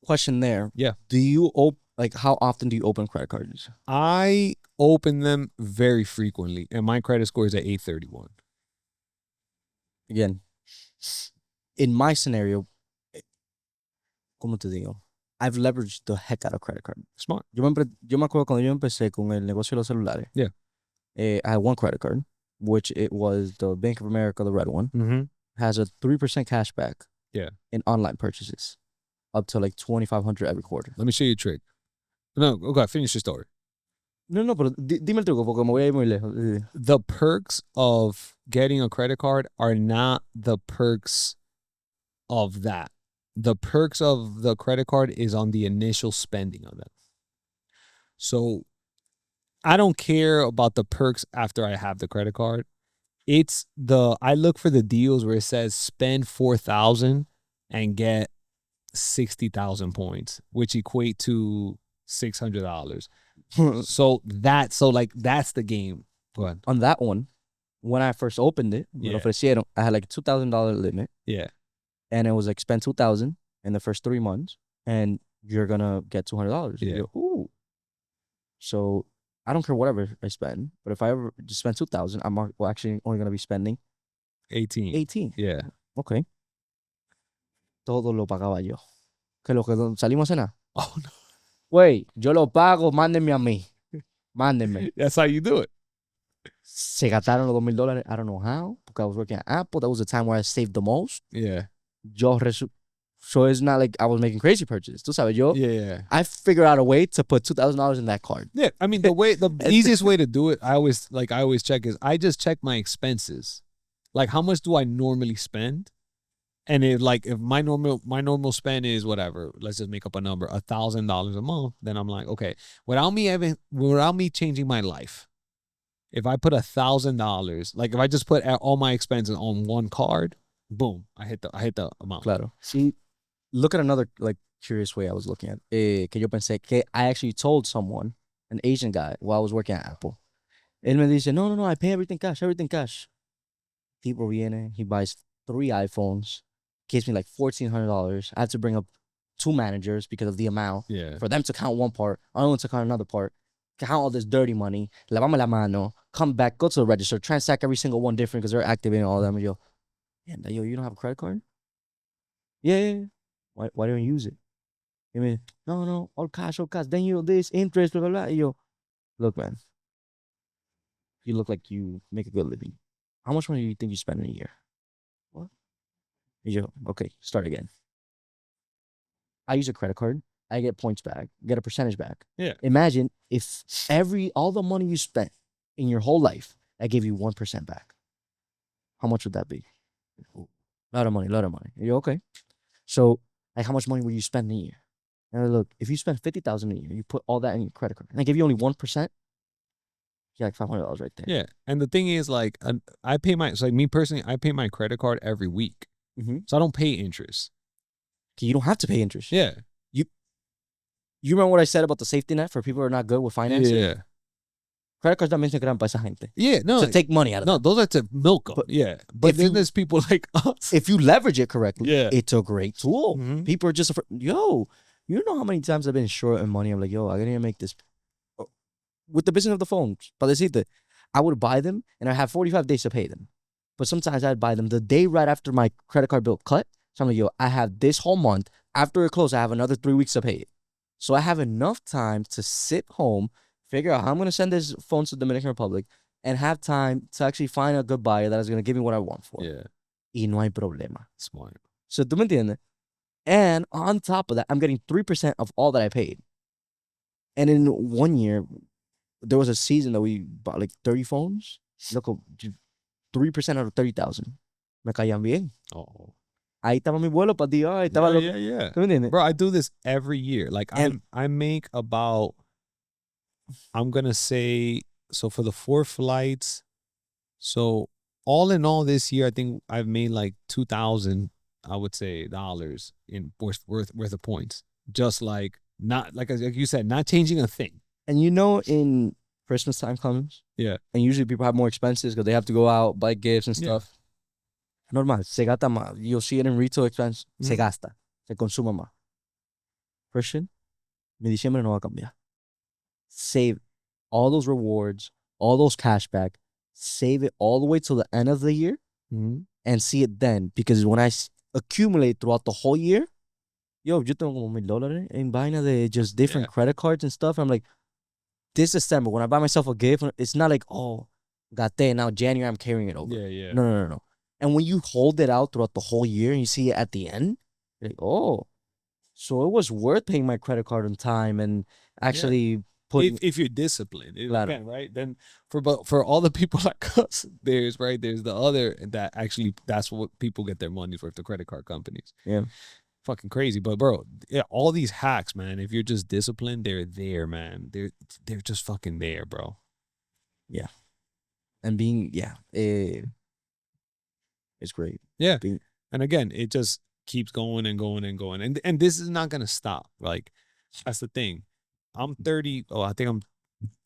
Question there. Yeah. Do you how often do you open credit cards? I open them very frequently, and my credit score is at 831. Again, in my scenario, ¿cómo te digo? I've leveraged the heck out of credit card. Smart. Yo me acuerdo cuando yo empecé con el negocio de los celulares. Yeah. I had one credit card, which it was the Bank of America, the red one. Mm-hmm. Has a 3% cash back. Yeah. In online purchases, up to like $2,500 every quarter. Let me show you a trick. No, okay, finish your story. No, pero dime el truco porque me voy a ir muy lejos. The perks of getting a credit card are not the perks of that. The perks of the credit card is on the initial spending of it. So I don't care about the perks after I have the credit card. I look for the deals where it says spend 4,000 and get 60,000 points, which equate to $600. So that's the game. Go ahead. On that one, when I first opened it, me lo ofrecieron, I had like a $2,000 limit. Yeah. And it was like spend 2,000 in the first 3 months, and you're gonna get $200. Yeah. Ooh. So I don't care whatever I spend, but if I ever just spend 2,000, I'm actually only gonna be spending 18. Yeah. Okay. Todo lo pagaba yo. Que lo que salimos a cenar. Oh no. Wait, yo lo pago, mándenme a mí. Mándenme. That's how you do it. Se gastaron los $2,000. I don't know how, because I was working at Apple. That was the time where I saved the most. Yeah. So it's not like I was making crazy purchases. Tú sabes, Yeah. I figured out a way to put $2,000 in that card. Yeah. I mean, the easiest way to do it, I always check is I just check my expenses. Like, how much do I normally spend? And if my normal spend is whatever, let's just make up a number, $1,000 a month, then I'm like, okay, without me changing my life, if I put $1,000, like if I just put all my expenses on one card, boom, I hit the amount. Claro. See, look at another like curious way I was looking at. Que yo pensé que I actually told someone, an Asian guy, while I was working at Apple. Él me dice, no, I pay everything cash. Tipo viene, he buys 3 iPhones, gives me like $1,400. I have to bring up 2 managers because of the amount. Yeah. For them to count one part, I only to count another part. Count all this dirty money, lavame la mano, come back, go to the register, transact every single one different because they're activating all of them. And you don't have a credit card? Yeah. Why don't you use it? I mean, no, all cash. Then this interest, blah, blah, blah. And look, man, you look like you make a good living. How much money do you think you spend in a year? What? Okay, start again. I use a credit card. I get points back, get a percentage back. Yeah. Imagine if all the money you spent in your whole life, I gave you 1% back. How much would that be? A lot of money. You're okay. So, like, how much money would you spend in a year? And look, if you spend $50,000 a year, you put all that in your credit card, and I give you only 1%, you're like $500 right there. Yeah, and the thing is, like, I pay me personally, I pay my credit card every week, so I don't pay interest. You don't have to pay interest. Yeah. You remember what I said about the safety net for people who are not good with financing? Yeah. Credit cards también se crean para esa gente. Yeah, no. To take money out of them. No, those are to milk them. Yeah. But then there's people like us. If you leverage it correctly, Yeah. it's a great tool. Mm-hmm. People are just afraid. You know how many times I've been short on money? I'm like, I gotta make this. With the business of the phones, para decirte, I would buy them and I have 45 days to pay them. But sometimes I'd buy them the day right after my credit card bill cut. So I'm like, I have this whole month. After it closes, I have another 3 weeks to pay it. So I have enough time to sit home, figure out how I'm going to send this phone to the Dominican Republic, and have time to actually find a good buyer that is going to give me what I want for. Yeah. Y no hay problema. Smart. So, ¿tú me entiendes? And on top of that, I'm getting 3% of all that I paid. And in 1 year, there was a season that we bought like 30 phones. Look, 3% out of 30,000. Me caían bien. Oh. Ahí estaba mi vuelo para Dios. Yeah. ¿Tú me entiendes? Bro, I do this every year. Like, I make about, I'm going to say, so for the 4 flights, so all in all this year, I think I've made like 2,000, I would say, dollars in worth of points. Just like, not, like you said, not changing a thing. And in Christmas time comes. Yeah. And usually people have more expenses because they have to go out, buy gifts and stuff. Normal, se gasta más. You'll see it in retail expense. Se gasta. Se consume más. Christian, mi diciembre no va a cambiar. Save all those rewards, all those cashback. Save it all the way till the end of the year and see it then. Because when I accumulate throughout the whole year, yo tengo como $1,000 en vaina de just different credit cards and stuff. I'm like, this December, when I buy myself a gift, it's not like, got that. Now January, I'm carrying it over. Yeah. No. And when you hold it out throughout the whole year and you see it at the end, you're like, so it was worth paying my credit card on time and actually if you're disciplined, Claro. again, right? Then for all the people like us, there's the other that actually that's what people get their money's worth, the credit card companies. Yeah. Fucking crazy. But bro, yeah, all these hacks, man, if you're just disciplined, they're there, man. They're just fucking there, bro. Yeah. And being it's great. Yeah. And again, it just keeps going and going and going. And this is not gonna stop. Like, that's the thing. I'm 30. Oh, I think I'm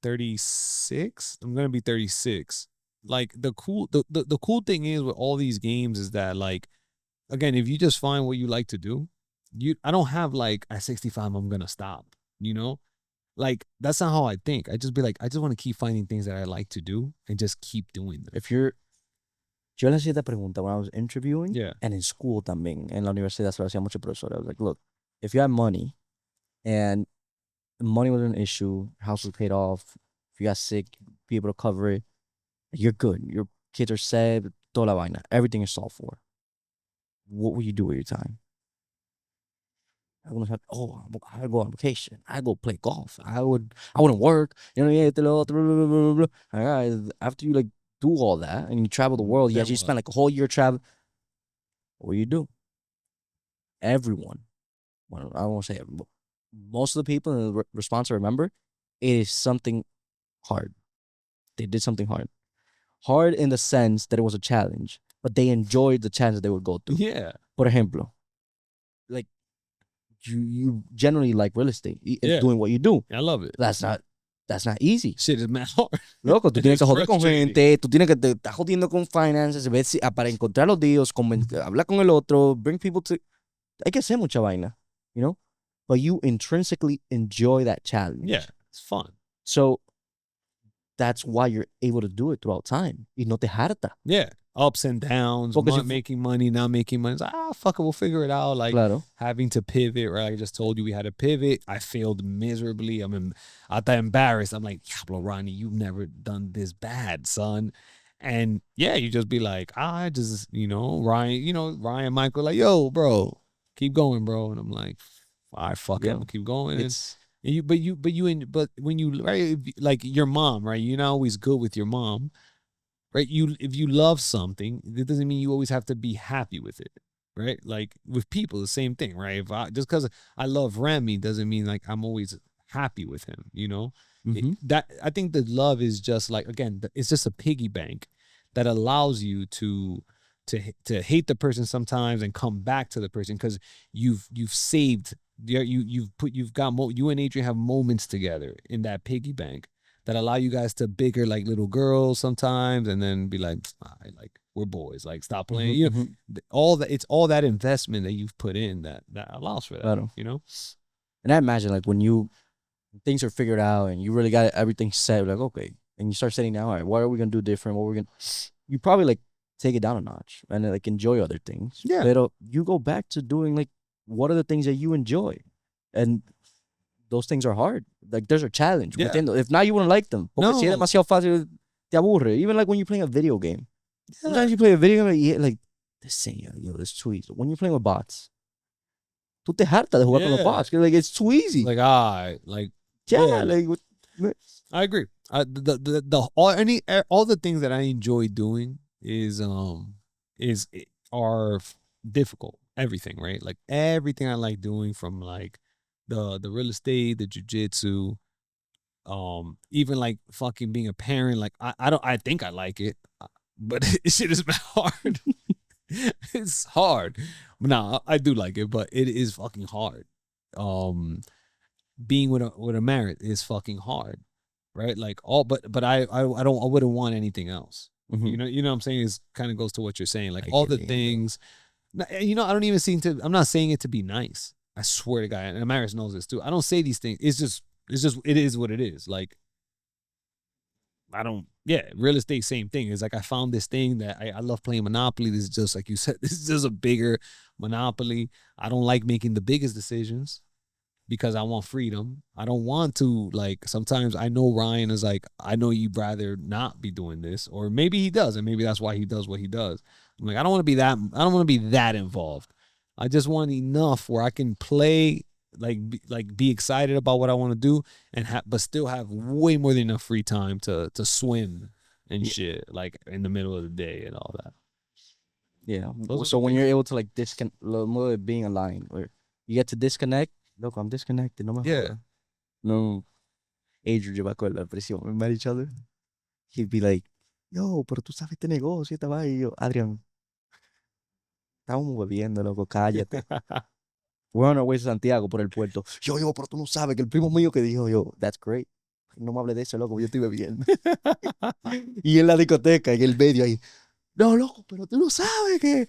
36. I'm gonna be 36. Like the cool thing is with all these games is that, like, again, if you just find what you like to do, I don't have like at 65 I'm gonna stop. You know? Like, that's not how I think. I just be like, I just want to keep finding things that I like to do and just keep doing them. Yo le hacía esta pregunta when I was interviewing. Yeah. And in school también. En la universidad se lo hacía mucho profesor. I was like, look, if you have money and money was an issue, house was paid off, if you got sick, be able to cover it, you're good. Your kids are set, toda la vaina. Everything is solved for. What will you do with your time? I would go on vacation. I go play golf. I wouldn't work. You know, after you like do all that and you travel the world, yes, you spend like a whole year traveling. What do you do? Everyone, well, I won't say everyone, most of the people in the response I remember, it is something hard. They did something hard. Hard in the sense that it was a challenge, but they enjoyed the challenge that they would go through. Yeah. Por ejemplo, like you generally like real estate, doing what you do. I love it. That's not easy. Shit is mad hard. Loco, tú tienes que joder con gente, tú tienes que te estás jodiendo con finances, ver si, para encontrar los deals, hablar con el otro, bring people to. Hay que hacer mucha vaina, you know? But you intrinsically enjoy that challenge. Yeah, it's fun. So that's why you're able to do it throughout time. Y no te harta. Yeah. Ups and downs, making money, not making money. It's fuck it, we'll figure it out. Like, claro. Having to pivot, right? I just told you we had to pivot. I failed miserably. I thought embarrassed. I'm like, Diablo, Ronnie, you've never done this bad, son. And yeah, you just be like, Ryan, Michael, like, yo, bro, keep going, bro. And I'm like, all right, fuck it, I'm gonna keep going. But when you, right, like your mom, right? You're not always good with your mom. Right, if you love something, it doesn't mean you always have to be happy with it, right? Like with people, the same thing, right? Just because I love Remy doesn't mean like I'm always happy with him, you know. Mm-hmm. I think that love is just like, again, it's just a piggy bank that allows you to hate the person sometimes and come back to the person because you've saved, you and Adrian have moments together in that piggy bank that allow you guys to bigger like little girls sometimes, and then be like, like we're boys, like stop playing. You know, it's all that investment that you've put in that allows for that. Claro. You know. And I imagine like when things are figured out and you really got everything set, like okay, and you start setting down, all right, what are we gonna do different? You probably like take it down a notch and like enjoy other things. Yeah. But you go back to doing like what are the things that you enjoy, and those things are hard. Like there's a challenge. Yeah. If not, you wouldn't like them. No. Si es demasiado fácil, te aburre. Even like when you're playing a video game. Yeah. Sometimes you play a video game like this thing, this too easy. When you're playing with bots, tú te hartas de jugar con los bots. Like it's too easy. Like I agree. All the things that I enjoy doing are difficult. Everything, right? Like everything I like doing, from like the real estate, the jiu-jitsu, even like fucking being a parent. Like I think I like it, but shit is hard. It's hard. No, I do like it, but it is fucking hard. Being with a married is fucking hard, right? Like but I wouldn't want anything else. Mm-hmm. You know what I'm saying? Is kind of goes to what you're saying. Like all the things. I don't even I'm not saying it to be nice. I swear to God, and Amaris knows this too. I don't say these things. It's just it is what it is. Like real estate, same thing. It's like I found this thing that I love playing Monopoly. This is just like you said, this is just a bigger Monopoly. I don't like making the biggest decisions because I want freedom. I don't want to, like, sometimes I know Ryan is like, I know you'd rather not be doing this, or maybe he does, and maybe that's why he does what he does. I'm like, I don't want to be that involved. I just want enough where I can play be excited about what I want to do but still have way more than enough free time to swim and shit like in the middle of the day and all that. Yeah. So when you're able to like disconnect, more being aligned, where you get to disconnect. Look, I'm disconnected. No me jodas. No. Adrian, yo me acuerdo la presión. We met each other. He'd be like, yo, pero tú sabes este negocio, esta vaina. Y yo, Adrian, estábamos bebiendo, loco, cállate. We're on our way to Santiago por el puerto. Yo, pero tú no sabes que el primo mío que dijo, yo, that's great. No me hables de eso, loco, yo estoy bebiendo. Y en la discoteca, en el medio ahí, no, loco, pero tú no sabes que,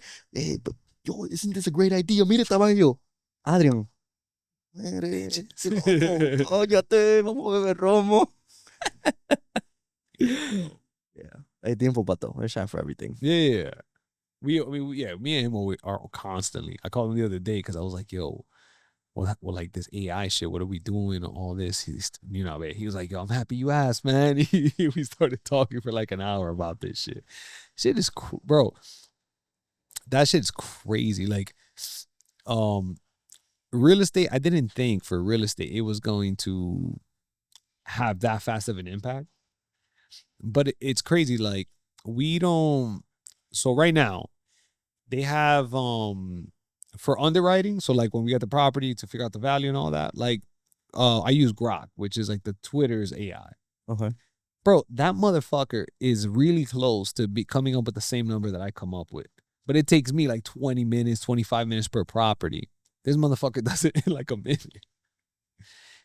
yo, isn't this a great idea? Mira esta vaina. Yo, Adrian, cállate, vamos a beber romo. Yeah, hay tiempo para todo. There's time for everything. Yeah. Me and him are constantly. I called him the other day because I was like, yo, well, like this AI shit, what are we doing? All this, he was like, yo, I'm happy you asked, man. We started talking for like an hour about this shit. Shit is, bro, that shit's crazy. Like, real estate, I didn't think for real estate it was going to have that fast of an impact. But it's crazy. Like, we don't, so right now, they have for underwriting, so like when we get the property to figure out the value and all that, like I use Grok, which is like the Twitter's AI. Okay. Bro, that motherfucker is really close to be coming up with the same number that I come up with. But it takes me like 20 minutes, 25 minutes per property. This motherfucker does it in like a minute.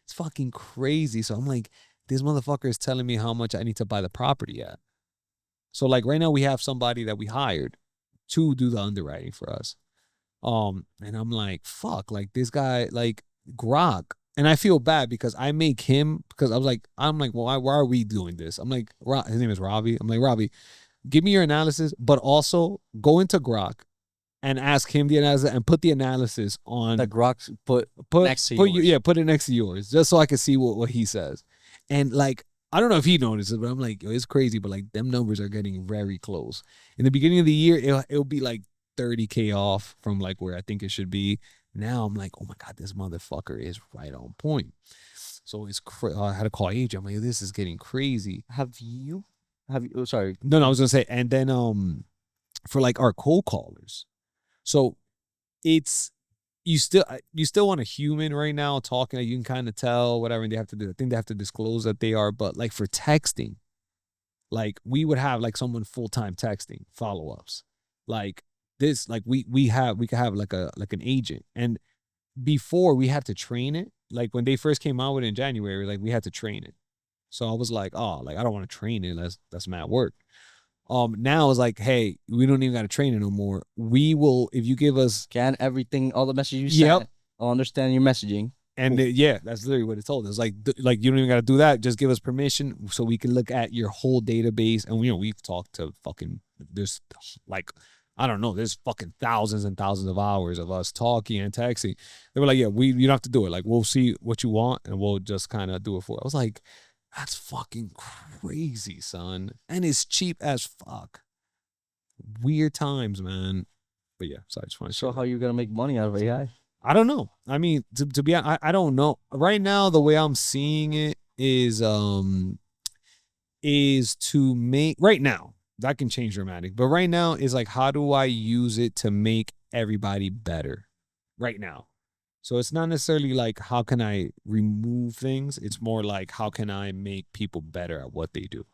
It's fucking crazy. So I'm like, this motherfucker is telling me how much I need to buy the property at. So like right now we have somebody that we hired to do the underwriting for us. And I'm like, fuck, like this guy, like Grok. And I feel bad because I make him, because I'm like, well, why are we doing this? I'm like, his name is Robbie. I'm like, Robbie, give me your analysis, but also go into Grok and ask him the analysis and put the analysis on the Grok put next to yours. Put it next to yours, just so I can see what he says. And like, I don't know if he notices, but I'm like, it's crazy, but like them numbers are getting very close. In the beginning of the year, it'll be like 30K off from like where I think it should be. Now I'm like, oh my God, this motherfucker is right on point. So it's I had to call AJ. I'm like, this is getting crazy. Have you? Oh, sorry. No, I was gonna say, and then for like our cold callers, so it's you still want a human right now talking. You can kind of tell whatever, and they have to do. I think they have to disclose that they are. But like for texting, like we would have like someone full-time texting follow-ups, like this. Like we could have like an agent. And before we had to train it. Like when they first came out with it in January, like we had to train it. So I was like, oh, like I don't want to train it. That's mad work. Now it's like, hey, we don't even got to train it no more. We will, if you give us scan everything, all the messages you send. Yep. I'll understand your messaging. And yeah, that's literally what it told us. Like you don't even got to do that. Just give us permission so we can look at your whole database. And we've talked to fucking, there's like, I don't know, there's fucking thousands and thousands of hours of us talking and texting. They were like, yeah, you don't have to do it. Like, we'll see what you want and we'll just kind of do it for you. I was like, that's fucking crazy, son. And it's cheap as fuck. Weird times, man. But yeah, sorry, just want to So how you gonna make money out of AI? I don't know. I mean, to be honest, I don't know. Right now, the way I'm seeing it is to make, right now, that can change dramatic. But right now is like, how do I use it to make everybody better right now? So it's not necessarily like, how can I remove things? It's more like, how can I make people better at what they do?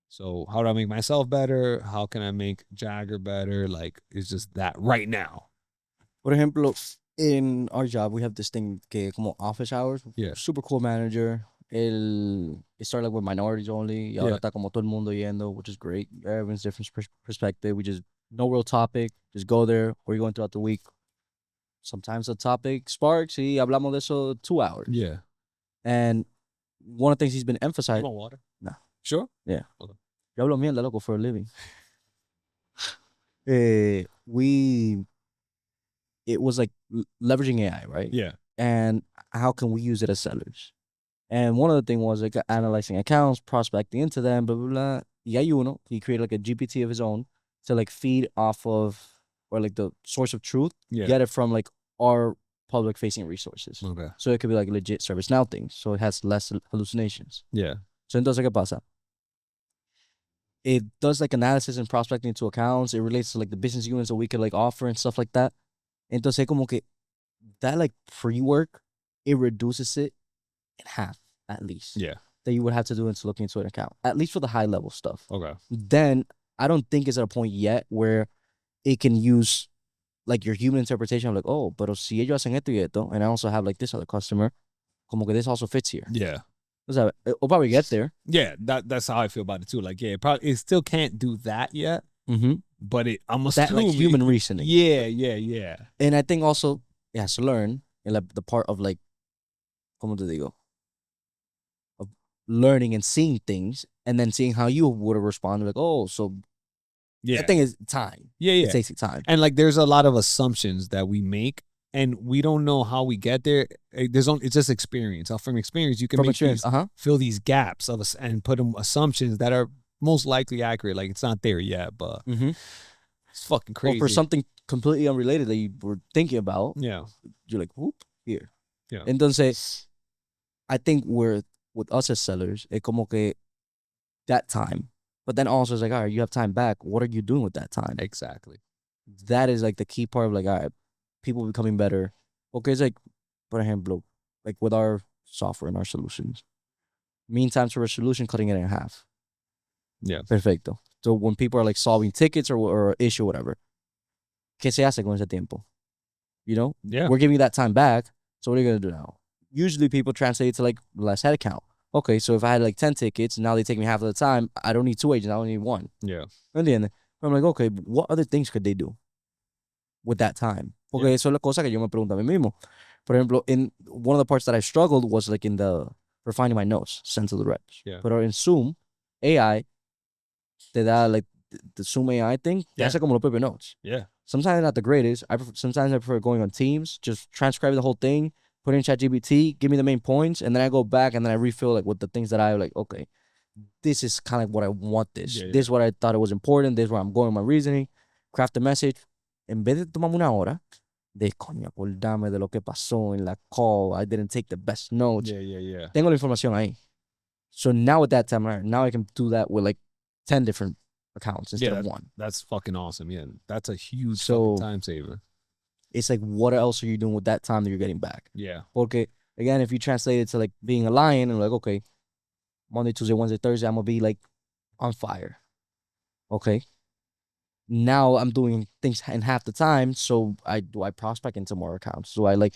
So how do I make myself better? How can I make Jagger better? Like, it's just that right now. Por ejemplo, in our job, we have this thing que como office hours. Yeah. Super cool manager. It started like with minorities only. Y ahora está como todo el mundo yendo, which is great. Everyone's different perspective. We just, no real topic. Just go there. Where you going throughout the week? Sometimes the topic sparks. Y hablamos de eso 2 hours. Yeah. And one of the things he's been emphasizing. You want water? No. Sure? Yeah. Okay. Yo hablo mierda, loco, for a living. It was like leveraging AI, right? Yeah. And how can we use it as sellers? And one of the things was like analyzing accounts, prospecting into them, blah, blah, blah. Y hay uno, he created like a GPT of his own to like feed off of, or like the source of truth, get it from like our public facing resources. Okay. So it could be like legit ServiceNow things. So it has less hallucinations. Yeah. So entonces, ¿qué pasa? It does like analysis and prospecting into accounts. It relates to like the business units that we could like offer and stuff like that. Entonces, como que that like pre-work, it reduces it in half at least. Yeah. That you would have to do into looking into an account, at least for the high level stuff. Okay. Then I don't think it's at a point yet where it can use like your human interpretation of like, oh, pero si ellos hacen esto y esto, and I also have like this other customer, como que this also fits here. Yeah. We'll probably get there. Yeah, that's how I feel about it too. Like, yeah, it still can't do that yet, but I'm that like human reasoning. Yeah. And I think also it has to learn in like the part of like, como te digo, of learning and seeing things, and then seeing how you would have responded. Like, oh, so yeah, the thing is time. Yeah. It takes time. And like, there's a lot of assumptions that we make, and we don't know how we get there. It's just experience. From experience, you can fill these gaps of us and put them assumptions that are most likely accurate. Like, it's not there yet, but it's fucking crazy. Or for something completely unrelated that you were thinking about, you're like, whoop, here. Yeah. Entonces, I think with us as sellers, it como que that time. But then also it's like, all right, you have time back. What are you doing with that time? Exactly. That is like the key part of like, all right, people becoming better. Okay, it's like, for example, like with our software and our solutions, mean time to resolution, cutting it in half. Yeah. Perfecto. So when people are like solving tickets or issue, whatever, ¿qué se hace con ese tiempo? You know? Yeah. We're giving you that time back. So what are you going to do now? Usually people translate it to like less head count. Okay, so if I had like 10 tickets and now they take me half of the time, I don't need 2 agents, I only need 1. Yeah. And then I'm like, okay, what other things could they do with that time? Porque eso es la cosa que yo me pregunto a mí mismo. Por ejemplo, in one of the parts that I struggled was like in the refining my notes, sent to the reps. Yeah. But in Zoom, AI, te da like the Zoom AI thing, te hace como los propios notes. Yeah. Sometimes not the greatest. Sometimes I prefer going on Teams, just transcribe the whole thing, put in ChatGPT, give me the main points, and then I go back and then I refill like with the things that I like, okay, this is kind of like what I want this. This is what I thought it was important. This is where I'm going with my reasoning. Craft a message. En vez de tomarme una hora, de coño, acordarme de lo que pasó en la call. I didn't take the best notes. Yeah. Tengo la información ahí. So now at that time, now I can do that with like 10 different accounts instead of 1. That's fucking awesome. Yeah. That's a huge fucking time saver. It's like, what else are you doing with that time that you're getting back? Yeah. Porque, again, if you translate it to like being a lion and like, okay, Monday, Tuesday, Wednesday, Thursday, I'm going to be like on fire. Okay. Now I'm doing things in half the time. So I prospect into more accounts? Do I like,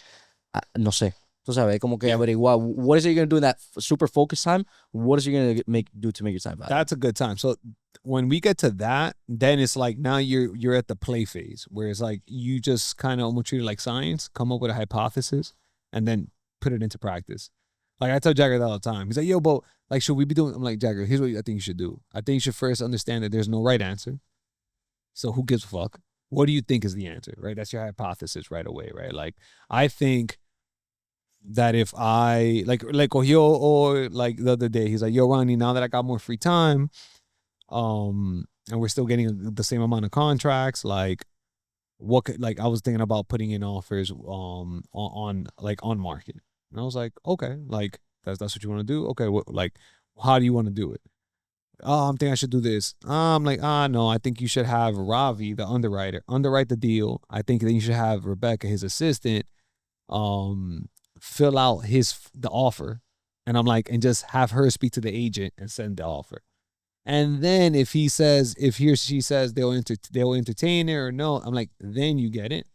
no sé. Tú sabes, como que averiguar, what is it you're going to do in that super focus time? What is it going to do to make your time valuable? That's a good time. So when we get to that, then it's like now you're at the play phase where it's like you just kind of almost treat it like science, come up with a hypothesis, and then put it into practice. Like I tell Jagger that all the time. He's like, yo, but like, should we be doing? I'm like, Jagger, here's what I think you should do. I think you should first understand that there's no right answer. So who gives a fuck? What do you think is the answer, right? That's your hypothesis right away, right? Like, I think that if I, like Ohio or like the other day, he's like, yo, Ronnie, now that I got more free time, and we're still getting the same amount of contracts, like, what could, like, I was thinking about putting in offers on market. And I was like, okay, like, that's what you want to do? Okay, like, how do you want to do it? Oh, I'm thinking I should do this. I'm like, no, I think you should have Ravi, the underwriter, underwrite the deal. I think then you should have Rebecca, his assistant, fill out the offer. And I'm like, and just have her speak to the agent and send the offer. And then if he or she says they'll entertain it or no, I'm like, then you get it.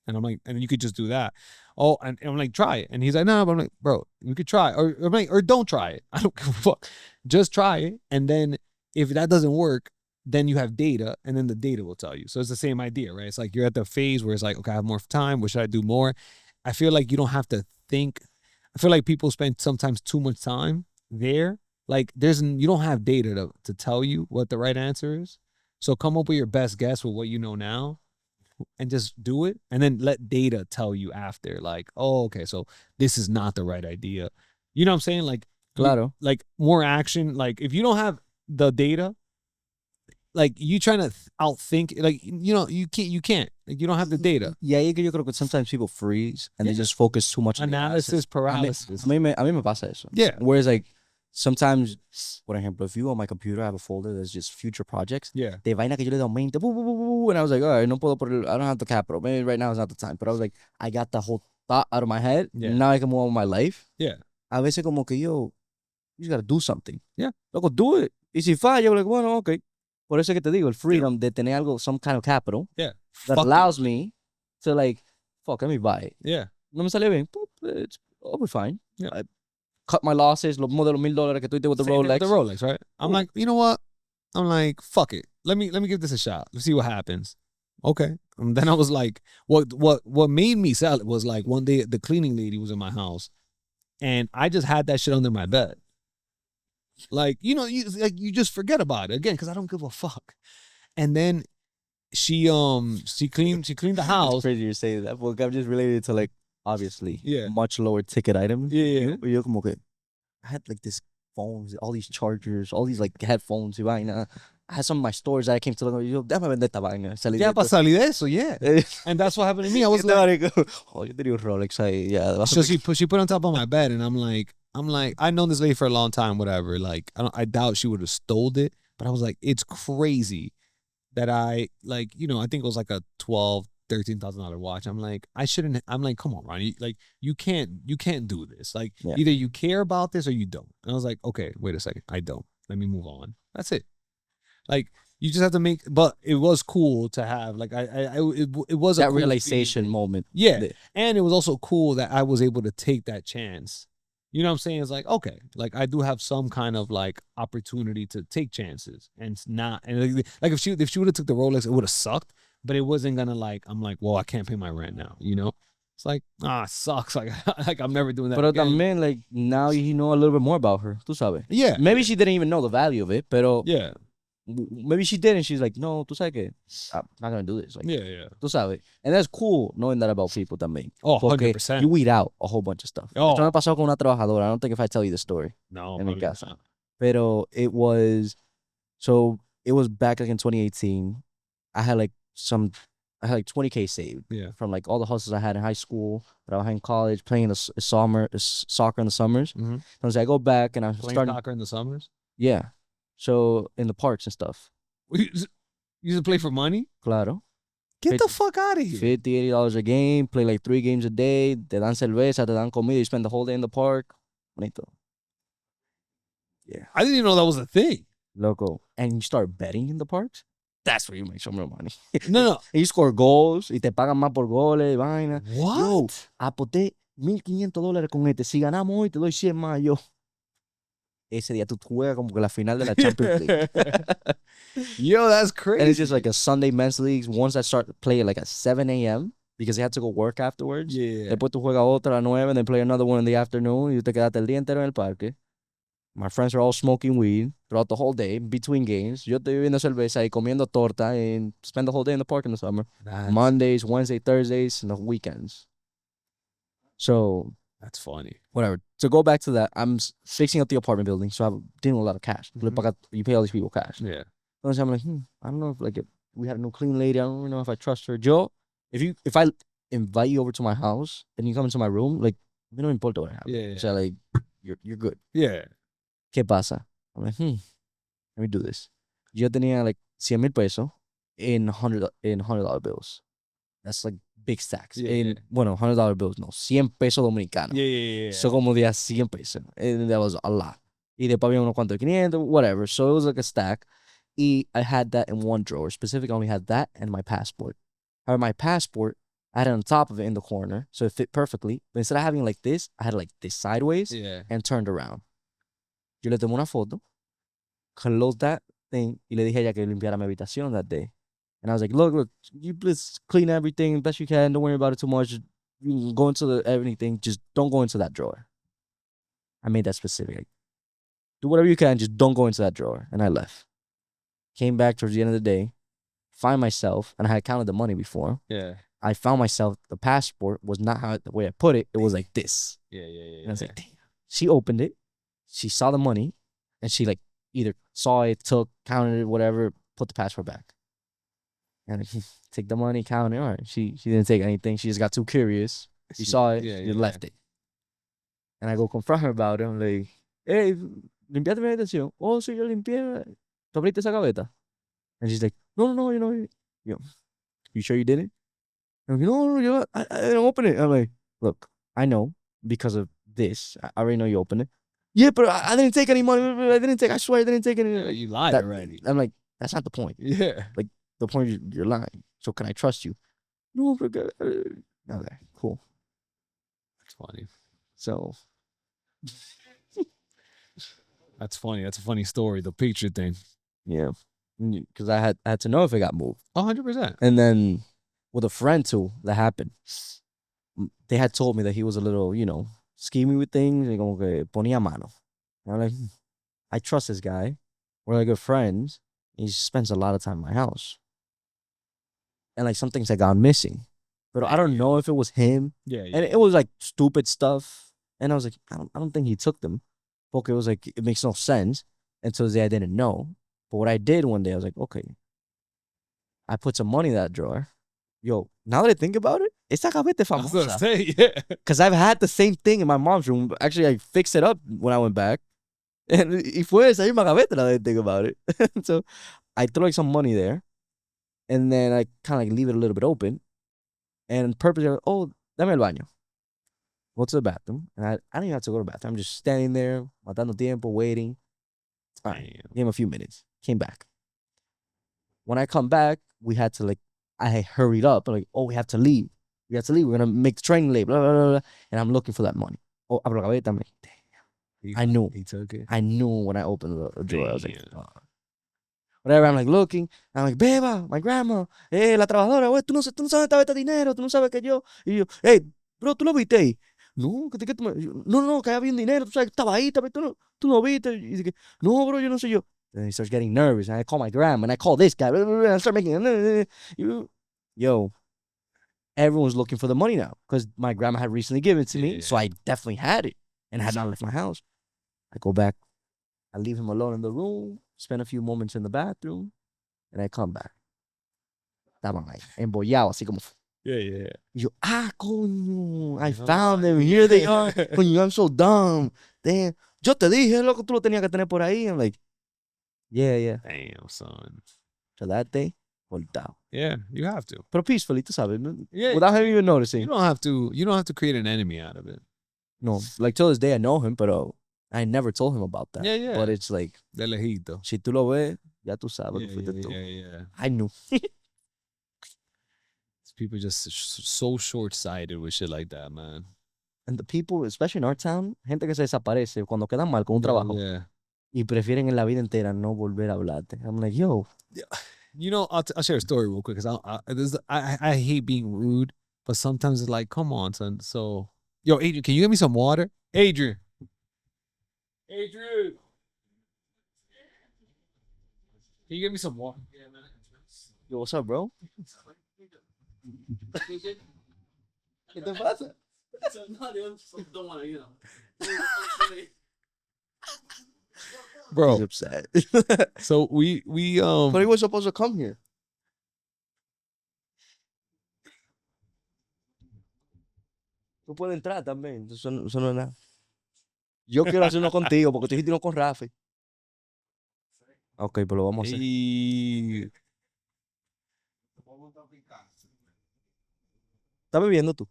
And I'm like, and you could just do that. Oh, and I'm like, try it. And he's like, no, but I'm like, bro, we could try. Or I'm like, or don't try it. I don't give a fuck. Just try it. And then if that doesn't work, then you have data, and then the data will tell you. So it's the same idea, right? It's like you're at the phase where it's like, okay, I have more time. What should I do more? I feel like you don't have to think. I feel like people spend sometimes too much time there. Like you don't have data to tell you what the right answer is. So come up with your best guess with what you know now. And just do it, and then let data tell you after, like, oh, okay, so this is not the right idea. You know what I'm saying? Like, claro. Like more action. Like if you don't have the data, like you trying to outthink, like, you know, you can't, like, you don't have the data. Yeah, yo creo que sometimes people freeze and they just focus too much on Analysis paralysis. A mí me pasa eso. Yeah. Whereas like sometimes, for example, if you on my computer I have a folder that's just future projects. Yeah. De vaina que yo le doy aumento, and I was like, all right, no puedo poner, I don't have the capital. Maybe right now is not the time. But I was like, I got the whole thought out of my head. Yeah. Now I can move on with my life. Yeah. A veces como que yo, you just gotta do something. Yeah. Loco, do it. Y si falla, yo like, bueno, okay. Por eso que te digo, el freedom de tener algo, some kind of capital. Yeah. That allows me to like, fuck, let me buy it. Yeah. No me salió bien. I'll be fine. Yeah. I cut my losses, los more de los $1,000 que tú hiciste with the Rolex. The Rolex, right? I'm like, you know what? I'm like, fuck it. Let me give this a shot. Let's see what happens. Okay. And then I was like, what made me sell it was like one day the cleaning lady was in my house and I just had that shit under my bed. Like, you know, you just forget about it again because I don't give a fuck. And then she cleaned the house. It's crazy you say that. Well, I'm just related to like obviously much lower ticket items. Yeah. Yo como que I had like this phones, all these chargers, all these like headphones y vaina. I had some of my stores that I came to look. Yo, déjame vender esta vaina. Yeah, para salir de eso, yeah. And that's what happened to me. I was like, oh, yo tenía un Rolex ahí. Yeah. So she put on top of my bed, and I'm like, I've known this lady for a long time, whatever. Like, I doubt she would have stole it, but I was like, it's crazy that I, like, you know, I think it was like a $13,000 watch. I'm like, I shouldn't. I'm like, come on, Ronnie. Like, you can't do this. Like, either you care about this or you don't. And I was like, okay, wait a second, I don't. Let me move on. That's it. Like, you just have to make. But it was cool to have. Like, it was that a cool realization feeling. moment. Yeah, and it was also cool that I was able to take that chance. You know what I'm saying? It's like, okay, like I do have some kind of like opportunity to take chances, and it's not. And like if she would have took the Rolex, it would have sucked. But it wasn't gonna like. I'm like, well, I can't pay my rent now. You know, it's like, it sucks. Like I'm never doing that. But también, like now you know a little bit more about her. Tú sabes. Yeah. Maybe she didn't even know the value of it, pero yeah. Maybe she did, and she's like, no, tú sabes que I'm not gonna do this. Like, yeah. Tú sabes. And that's cool knowing that about people también. Oh, Porque 100%. you weed out a whole bunch of stuff. Oh. Esto me pasó con una trabajadora. I don't think if I tell you the story. No. En mi casa. Not. Pero it was back like in 2018. I had like 20K saved. Yeah. From like all the hustles I had in high school, trabajé in college, playing the soccer in the summers. Mm-hmm. So I go back and I'm playing starting soccer in the summers. Yeah. So in the parks and stuff. You used to play for money? Claro. Get the fuck out of here. $50, $80 a game, play like 3 games a day, te dan cerveza, te dan comida, you spend the whole day in the park. Bonito. Yeah. I didn't even know that was a thing. Loco. And you start betting in the parks? That's where you make some real money. No. And you score goals y te pagan más por goles, vaina. What? Yo, aposté $1,500 con este. Si ganamos hoy, te doy 100 más. Yo, ese día tú juegas como que la final de la Champions League. Yo, that's crazy. And it's just like a Sunday men's leagues. Once I start playing like at 7 a.m. because they had to go work afterwards. Yeah. Después tú juegas otra a 9 and then play another one in the afternoon. Y tú te quedaste el día entero en el parque. My friends are all smoking weed throughout the whole day, between games. Yo estoy bebiendo cerveza y comiendo torta and spend the whole day in the park in the summer. Mondays, Wednesdays, Thursdays, and the weekends. So that's funny. Whatever. To go back to that, I'm fixing up the apartment building, so I'm dealing with a lot of cash. Mm-hmm. You pay all these people cash. Yeah. So I'm like, I don't know if we had a new clean lady. I don't really know if I trust her. Joe, if I invite you over to my house and you come into my room, like, me no importa what happens. Yeah. So like, you're good. Yeah. ¿Qué pasa? I'm like, let me do this. Yo tenía like 100,000 pesos in $100 bills. That's like big stacks. Yeah. Bueno, $100 bills, no. 100 pesos dominicanos. Yeah. So como de 100 pesos. And that was a lot. Y después había unos cuantos de 500, whatever. So it was like a stack. Y I had that in one drawer. Specifically, I only had that and my passport. However, my passport, I had it on top of it in the corner. So it fit perfectly. But instead of having like this, I had like this sideways and turned around. Yo le tomé una foto, closed that thing, y le dije a ella que limpiara mi habitación that day. And I was like, look, you please clean everything best you can. Don't worry about it too much. You can go into everything. Just don't go into that drawer. I made that specific. Like, do whatever you can. Just don't go into that drawer. And I left. Came back towards the end of the day, find myself, and I had counted the money before. Yeah. I found myself, the passport was not the way I put it. It was like this. Yeah. And I was like, damn. She opened it. She saw the money, and she like either saw it, took, counted it, whatever, put the passport back. And I take the money, count it. All right, she didn't take anything. She just got too curious. She saw it, she left it. And I go confront her about it. I'm like, hey, limpiaste mi habitación. Oh, sí, yo limpié. ¿Tú abriste esa gaveta? And she's like, no, you sure you didn't? I'm like, no, I didn't open it. I'm like, look, I know because of this. I already know you opened it. Yeah, but I didn't take any money. I swear I didn't take any. Yeah, you lied already. I'm like, that's not the point. Yeah. Like, the point is you're lying. So can I trust you? No, okay, cool. That's funny. So. That's funny. That's a funny story. The picture thing. Yeah. Because I had to know if it got moved. 100%. And then with a friend too, that happened. They had told me that he was a little, scheming with things. Y como que ponía mano. And I'm like, I trust this guy. We're like good friends. He spends a lot of time in my house. And like some things had gone missing. But I don't know if it was him. Yeah. And it was like stupid stuff. And I was like, I don't think he took them. Porque it was like, it makes no sense. Until the day I didn't know. But what I did one day, I was like, okay. I put some money in that drawer. Yo, now that I think about it, esa gaveta es I was gonna famosa. say, yeah. Because I've had the same thing in my mom's room. Actually, I fixed it up when I went back. And y fue esa misma gaveta now that I think about it. So I threw like some money there. And then I kind of like leave it a little bit open. And purposely, oh, dame el baño. Go to the bathroom. And I didn't even have to go to the bathroom. I'm just standing there, matando tiempo, waiting. All right. Give him a few minutes. Came back. When I come back, we had to I had hurried up. Like, oh, we have to leave. We're going to make the train late, blah, blah, blah, blah. And I'm looking for that money. Oh, abro la gaveta. I'm like, damn. I knew. He took it. I knew when I opened the drawer. I was like, oh. Whatever, I'm like looking. I'm like, Beba, my grandma. La trabajadora, güey, tú no sabes dónde está dinero. Tú no sabes que yo. Y yo, hey, bro, ¿tú lo viste ahí? No, no, que había un dinero. Tú sabes que estaba ahí. Tú no viste. Y dice, no, bro, yo no sé yo. And he starts getting nervous. And I call my grandma. And I call this guy. And I start making. Yo. Everyone was looking for the money now. Because my grandma had recently given it to me. So I definitely had it. And I had not left my house. I go back. I leave him alone in the room. Spend a few moments in the bathroom. And I come back. Estaban ahí. Embollado. Así como. Yeah. Y yo, coño. I found them. Here they are. Coño, I'm so dumb. Damn. Yo te dije, loco, tú lo tenías que tener por ahí. I'm like, yeah. Damn, son. So that day, voltado. Yeah, you have to. But peacefully, tú sabes. Yeah. Without him even noticing. You don't have to create an enemy out of it. No. Like, till this day, I know him, but I never told him about that. Yeah. But it's like. De lejito. Si tú lo ves, ya tú sabes que fuiste tú. Yeah. I knew. People just so short-sighted with shit like that, man. And the people, especially in our town, gente que se desaparece cuando quedan mal con un trabajo. Yeah. Y prefieren en la vida entera no volver a hablarte. I'm like, yo. You know, I'll share a story real quick because I hate being rude, but sometimes it's like, come on, son. So, yo, Adrian, can you get me some water? Adrian. Can you get me some water? Yeah, man. Yo, what's up, bro? ¿Qué te pasa? Bro, he's upset. So we But he was supposed to come here. Tú puedes entrar también. Eso no es nada. Yo quiero hacer uno contigo porque tú hiciste uno con Rafi. Ok, pues lo vamos a hacer. ¿Estás bebiendo tú?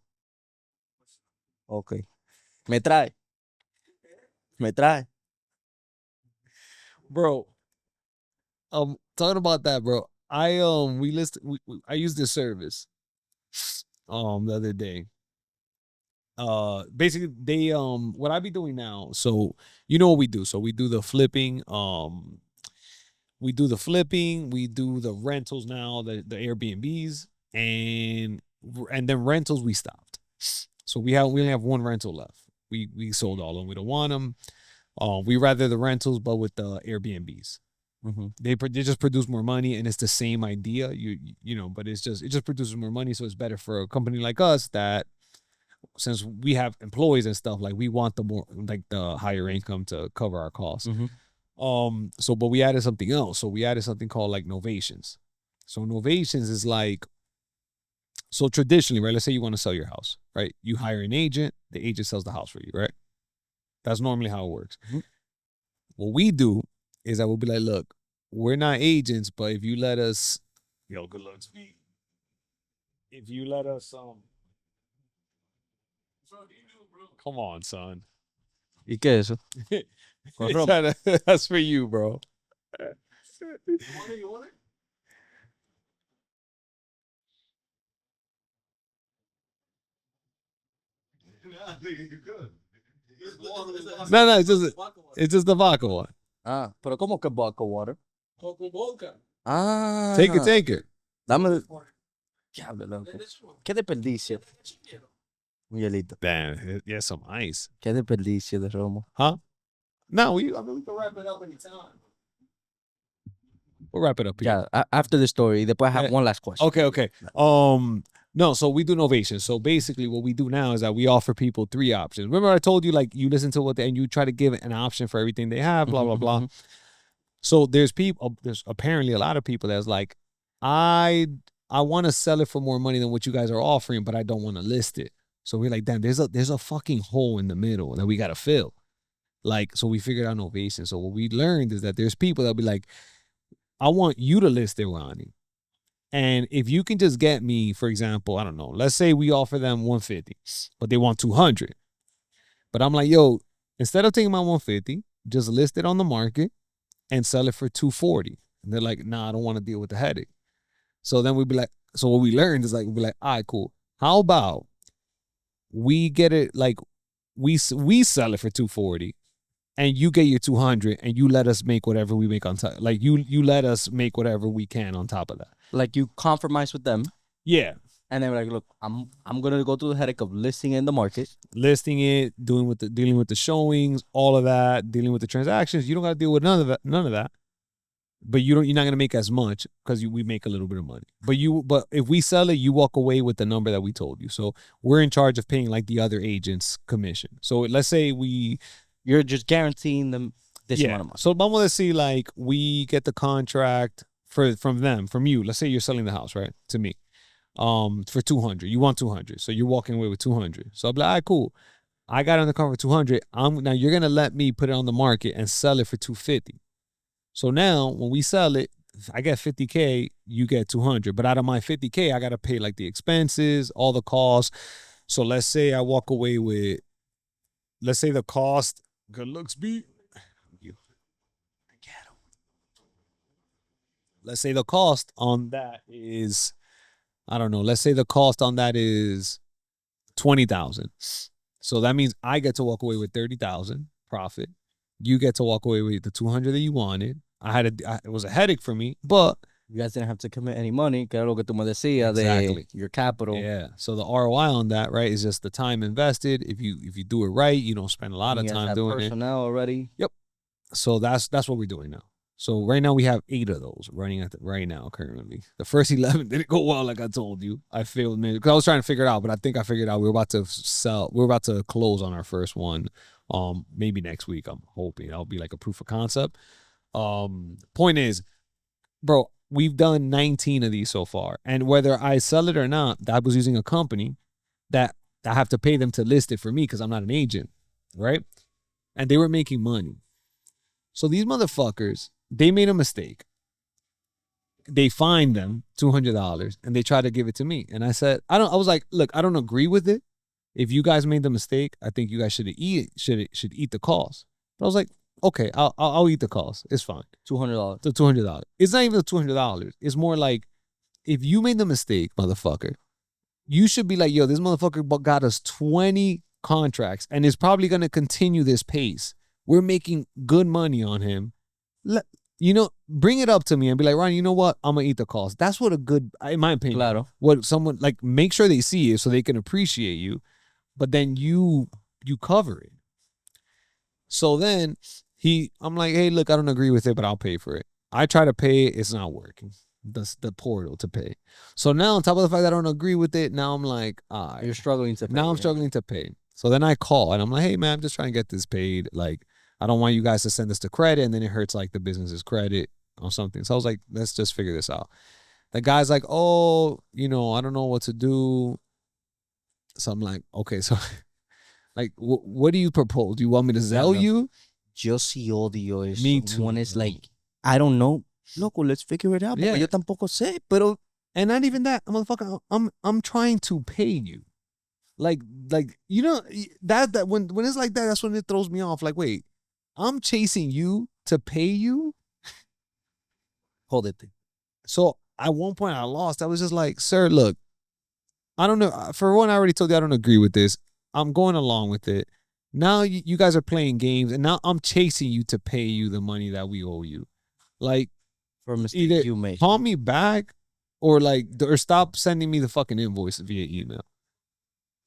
Ok. Me trae. Bro, talking about that, bro. I used this service the other day. Basically they what I be doing now, so you know what we do. So we do the flipping, we do the rentals now, the Airbnbs, and then rentals we stopped. So we only have one rental left. We sold all of them. We don't want them. We rather the rentals, but with the Airbnbs. Mm-hmm. They just produce more money, and it's the same idea. You know, but it just produces more money, so it's better for a company like us that, since we have employees and stuff, like we want the more, like the higher income to cover our costs. Mm-hmm. But we added something else. So we added something called like novations. So novations is like, so traditionally, right? Let's say you want to sell your house, right? You hire an agent, the agent sells the house for you, right? That's normally how it works. Mm-hmm. What we do is that we'll be like, look, we're not agents, but if you let us, yo, good luck to me. If you let us, come on, son. ¿Y qué es eso? That's for you, bro. You want it? No, it's just the vodka one. Ah, pero ¿cómo que vodka water? Vodka. Ah. Take it. Dame. Diablo, loco. Qué desperdicio. Un hielito. Damn, yeah, some ice. Qué desperdicio de romo. Huh? No, we can wrap it up anytime. We'll wrap it up here. Yeah, after the story. Después I have one last question. Okay. No, so we do novation. So basically what we do now is that we offer people 3 options. Remember I told you, like, you listen to what and you try to give an option for everything they have, blah, blah, blah. So there's apparently a lot of people that's like, I want to sell it for more money than what you guys are offering, but I don't want to list it. So we're like, damn, there's a fucking hole in the middle that we got to fill. Like, so we figured out novation. So what we learned is that there's people that'll be like, I want you to list it, Ronnie. And if you can just get me, for example, I don't know, let's say we offer them 150, but they want 200. But I'm like, yo, instead of taking my 150, just list it on the market and sell it for 240. And they're like, nah, I don't want to deal with the headache. So then we'd be like, so what we learned is like, we'd be like, all right, cool. How about we get it, like, we sell it for 240 and you get your 200 and you let us make whatever we make on top. Like, you let us make whatever we can on top of that. Like, you compromise with them. Yeah. And then we're like, look, I'm gonna go through the headache of listing it in the market. Listing it, dealing with the showings, all of that, dealing with the transactions. You don't gotta deal with none of that. But you're not gonna make as much because we make a little bit of money. But if we sell it, you walk away with the number that we told you. So we're in charge of paying like the other agent's commission. So let's say you're just guaranteeing them this amount of money. So vamos a decir, like, we get the contract from you. Let's say you're selling the house, right, to me, for 200. You want 200, so you're walking away with 200. So I'll be like, all right, cool. I got it on the cover for 200. Now you're gonna let me put it on the market and sell it for 250. So now when we sell it, I get 50K, you get 200. But out of my 50K, I gotta pay like the expenses, all the costs. So let's say I walk away with, let's say the cost. Good looks, B. Let's say the cost on that is, I don't know. Let's say the cost on that is 20,000. So that means I get to walk away with 30,000 profit. You get to walk away with the 200 that you wanted. It was a headache for me, but you guys didn't have to commit any money. Que era lo que tú me decías de your capital. Yeah. So the ROI on that, right, is just the time invested. If you do it right, you don't spend a lot of time doing it. Personnel already. Yep. So that's what we're doing now. So right now we have 8 of those running right now currently. The first 11 didn't go well, like I told you. I failed because I was trying to figure it out, but I think I figured out we're about to close on our first one. Maybe next week. I'm hoping that'll be like a proof of concept. Point is, bro, we've done 19 of these so far, and whether I sell it or not, I was using a company that I have to pay them to list it for me because I'm not an agent, right? And they were making money. So these motherfuckers, they made a mistake. They fined them $200 and they tried to give it to me. And I said, I was like, look, I don't agree with it. If you guys made the mistake, I think you guys should eat the cost. But I was like, okay, I'll eat the cost. It's fine. $200. The $200. It's not even the $200. It's more like, if you made the mistake, motherfucker, you should be like, yo, this motherfucker got us 20 contracts and is probably going to continue this pace. We're making good money on him. Bring it up to me and be like, Ronnie, you know what? I'm going to eat the cost. That's what a good, in my opinion, claro. What someone, like, make sure they see it so they can appreciate you, but then you cover it. So then I'm like, hey, look, I don't agree with it, but I'll pay for it. I try to pay it. It's not working. The portal to pay. So now on top of the fact that I don't agree with it, now I'm like, you're struggling to pay. Now I'm struggling to pay. So then I call and I'm like, hey, man, I'm just trying to get this paid. Like, I don't want you guys to send us to credit, and then it hurts like the business's credit or something. So I was like, let's just figure this out. The guy's like, oh, I don't know what to do. So I'm like, okay, so like, what do you propose? Do you want me to sell you? Yo sí odio eso. Me too. One is like, I don't know. Loco, let's figure it out. Yeah. Yo tampoco sé, pero. And not even that, motherfucker. I'm trying to pay you. Like that when it's like that, that's when it throws me off. Like, wait, I'm chasing you to pay you. Hold it. So at one point I lost. I was just like, sir, look, I don't know. For one, I already told you I don't agree with this. I'm going along with it. Now you guys are playing games, and now I'm chasing you to pay you the money that we owe you. Like, for a mistake either you made. call me back, or stop sending me the fucking invoice via email.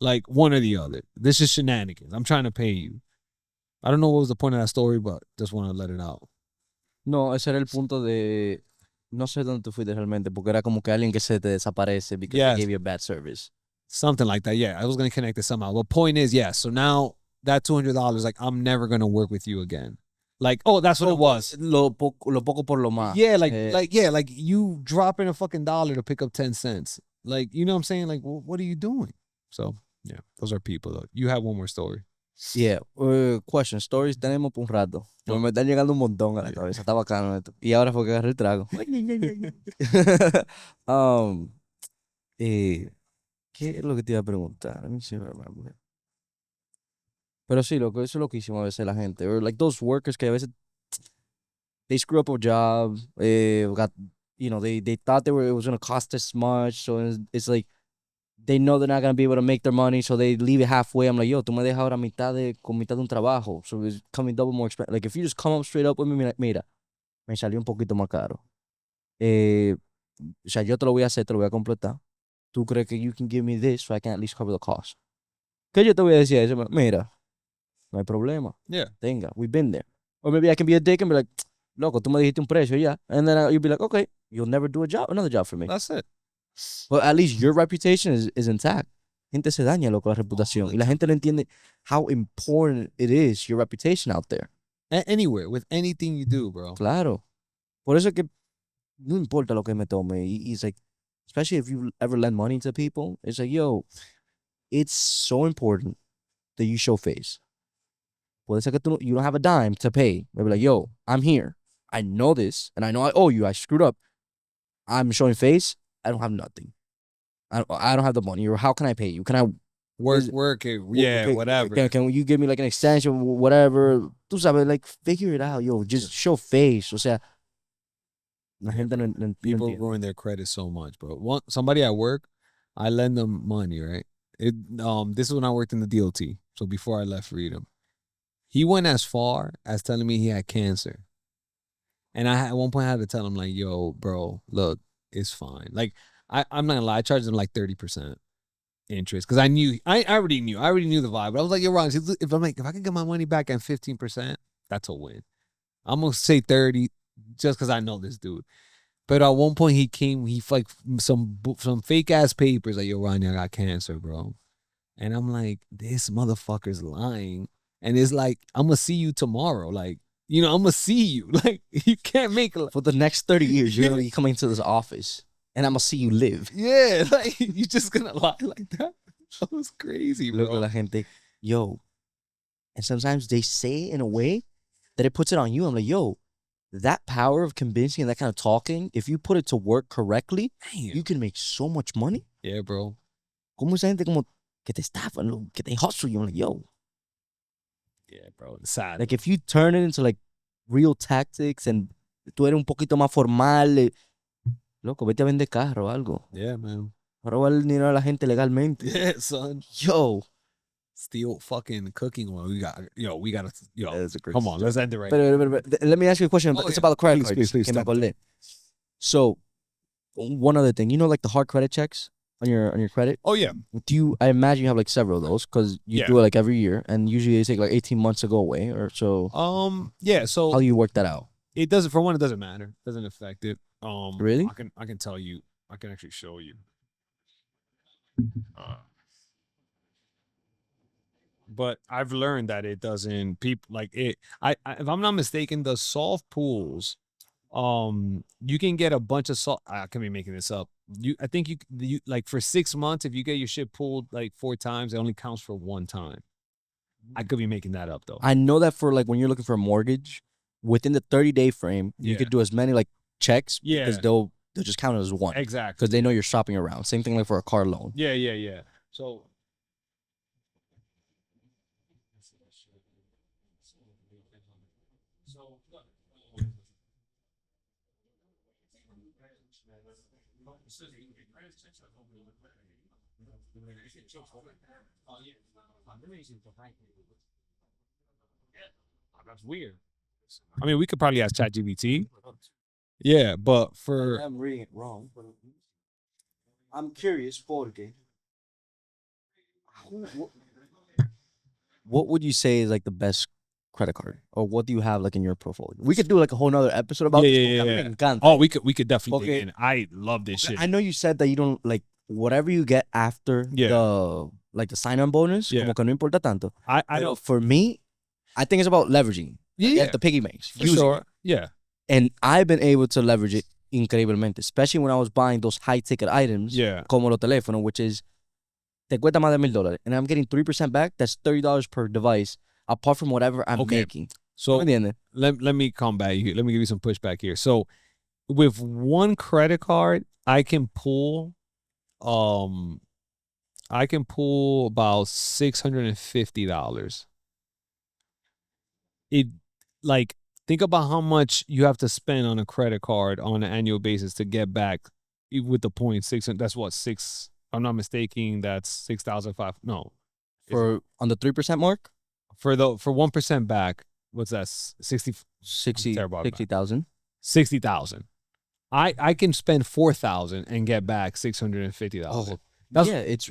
Like, one or the other. This is shenanigans. I'm trying to pay you. I don't know what was the point of that story, but just want to let it out. No, ese era el punto de. No sé dónde tú fuiste realmente, porque era como que alguien que se te desaparece because they gave you a bad service. Something like that. Yeah, I was going to connect it somehow. But point is, yeah, so now that $200, like, I'm never going to work with you again. Like, oh, that's what it was. Lo poco por lo más. Yeah, like you dropping a fucking dollar to pick up 10 cents. Like, you know what I'm saying? Like, what are you doing? So, yeah, those are people, though. You have one more story. Yeah. Question. Stories tenemos por un rato. Porque me están llegando un montón a la cabeza. Está bacano esto. Y ahora fue que agarré el trago. ¿Qué es lo que te iba a preguntar? Let me see if I remember. Pero sí, loco, eso es loquísimo a veces la gente. Or like those workers que a veces they screw up a job. Got, they thought it was going to cost this much. So it's like, they know they're not going to be able to make their money, so they leave it halfway. I'm like, yo, tú me dejas ahora con mitad de un trabajo. So it's coming double more expensive. Like, if you just come up straight up with me, like, mira, me salió un poquito más caro. O sea, yo te lo voy a hacer, te lo voy a completar. ¿Tú crees que you can give me this so I can at least cover the cost? ¿Qué yo te voy a decir a eso? Mira, no hay problema. Yeah. Tenga, we've been there. Or maybe I can be a dick and be like, loco, tú me dijiste un precio, yeah. And then you'll be like, okay, you'll never do another job for me. That's it. But at least your reputation is intact. Gente se daña, loco, la reputación. Y la gente no entiende how important it is, your reputation out there. Anywhere, with anything you do, bro. Claro. Por eso es que no importa lo que me tome. It's like, especially if you ever lend money to people, it's like, yo, it's so important that you show face. Puede ser que you don't have a dime to pay. Maybe like, yo, I'm here. I know this, and I know I owe you. I screwed up. I'm showing face. I don't have nothing. I don't have the money. Or how can I pay you? Can I work it? Yeah, whatever. Can you give me like an extension, whatever? Tú sabes, like, figure it out, yo. Just show face. O sea, la gente no people ruin their credit so much, bro. Somebody at work, I lend them money, right? This is when I worked in the DOT. So before I left Freedom, he went as far as telling me he had cancer. And at one point I had to tell him, like, yo, bro, look, it's fine. Like, I'm not gonna lie, I charged him like 30% interest because I already knew the vibe. But I was like, yo, Ron, if I can get my money back at 15%, that's a win. I'm gonna say 30 just because I know this dude. But at one point he like some fake ass papers like, yo, Ronnie, I got cancer, bro. And I'm like, this motherfucker's lying. And it's like, I'm gonna see you tomorrow. Like, I'm gonna see you. Like, you can't make for the next 30 years. You're gonna be coming to this office, and I'm gonna see you live. Yeah, like, you're just gonna lie like that. That was crazy, bro. Look at la gente, yo. And sometimes they say it in a way that it puts it on you. I'm like, yo, that power of convincing and that kind of talking, if you put it to work correctly, you can make so much money. Yeah, bro. Como esa gente como que te estafan, que te hustle you. I'm like, yo. Yeah, bro. It's sad. Like, if you turn it into like real tactics and tú eres un poquito más formal, loco, vete a vender carro o algo. Yeah, man. Robar el dinero a la gente legalmente. Yeah, son. Yo. Steal fucking cooking oil. We gotta. That's a great come on, let's end it right but let me ask you a question. It's about the credit cards. Please. So, one other thing. Like the hard credit checks on your credit? Oh, yeah. I imagine you have like several of those because you do it like every year, and usually they take like 18 months to go away or so. Yeah, so how do you work that out? It doesn't, for one, it doesn't matter. It doesn't affect it. Really? I can tell you. I can actually show you. But I've learned that it doesn't. People like it. If I'm not mistaken, the soft pools, you can get a bunch of salt. I could be making this up. I think you like for 6 months, if you get your shit pulled like 4 times, it only counts for 1 time. I could be making that up though. I know that for like when you're looking for a mortgage, within the 30-day frame, you could do as many like checks because they'll just count it as one. Exactly. Because they know you're shopping around. Same thing like for a car loan. Yeah. So that's weird. I mean, we could probably ask ChatGPT. Yeah, but for I'm reading it wrong. I'm curious, porque what would you say is like the best credit card, or what do you have like in your portfolio? We could do like a whole nother episode about this. Yeah. Oh, we could definitely dig in. I love this shit. I know you said that you don't like whatever you get after the like the sign-on bonus. Como que no importa tanto. I don't. For me, I think it's about leveraging. Yeah, the piggy banks. For sure. Yeah. And I've been able to leverage it increíblemente, especially when I was buying those high-ticket items. Yeah. Como los teléfonos, which is te cuesta más de $1,000, and I'm getting 3% back. That's $30 per device, apart from whatever I'm making. So let me combat you. Let me give you some pushback here. So with one credit card, I can pull about $650. It like think about how much you have to spend on a credit card on an annual basis to get back with the points. That's what 6. If I'm not mistaken, that's 6,500. No, for on the 3% mark. For 1% back, what's that? 60,000. 60,000. I can spend 4,000 and get back $650. Oh, that's that's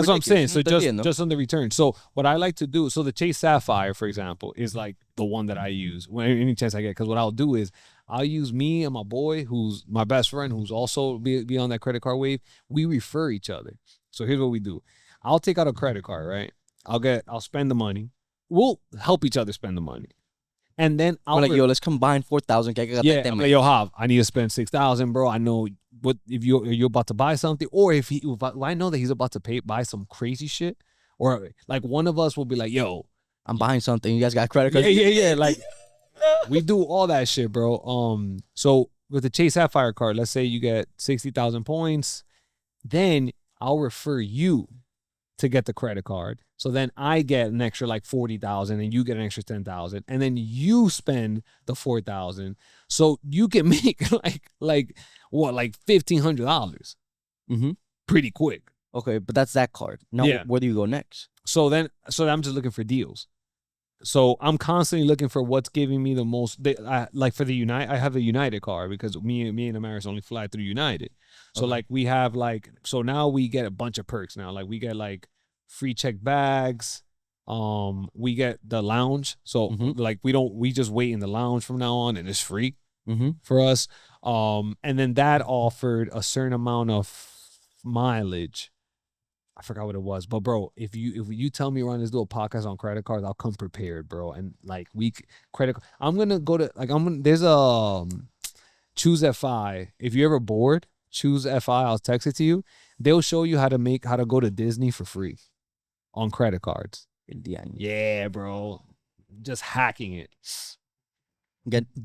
what I'm saying. So just on the return. So what I like to do, so the Chase Sapphire, for example, is like the one that I use when any chance I get. Because what I'll do is I'll use me and my boy, who's my best friend, who's also be on that credit card wave. We refer each other. So here's what we do. I'll take out a credit card, right? I'll spend the money. We'll help each other spend the money. And then I'll like, yo, let's combine 4,000. I'm like, yo, Hav, I need to spend 6,000, bro. I know what if you're about to buy something, or if I know that he's about to buy some crazy shit, or like one of us will be like, yo, I'm buying something. You guys got credit cards? Yeah. Like we do all that shit, bro. So with the Chase Sapphire card, let's say you get 60,000 points, then I'll refer you to get the credit card. So then I get an extra like 40,000 and you get an extra 10,000 and then you spend the 4,000. So you can make like what, like $1,500 pretty quick. Okay, but that's that card. Now, where do you go next? So I'm just looking for deals. So I'm constantly looking for what's giving me the most. Like for the United, I have a United card because me and Amaris only fly through United. So like we have like, so now we get a bunch of perks now. Like we get like free check bags. We get the lounge. So like we just wait in the lounge from now on and it's free for us. And then that offered a certain amount of mileage. I forgot what it was, but bro, if you tell me, Ron, let's do a podcast on credit cards, I'll come prepared, bro. And like I'm gonna go to like there's a Choose FI. If you're ever bored, Choose FI. I'll text it to you. They'll show you how to go to Disney for free on credit cards. Yeah, bro, just hacking it.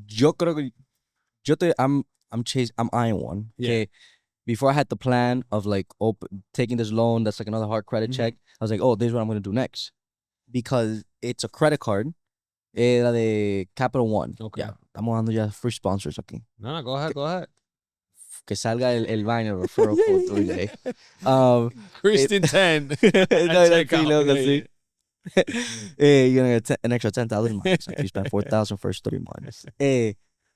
Yo creo que I'm eyeing one. Yeah. Before I had the plan of like taking this loan, that's like another hard credit check. I was like, oh, this is what I'm going to do next. Because it's a credit card. La de Capital One. Okay. Yeah, estamos dando ya free sponsors aquí. No, go ahead. Que salga el vaina referral code today. Christian 10. You're going to get an extra 10,000 miles if you spend 4,000 first 3 months.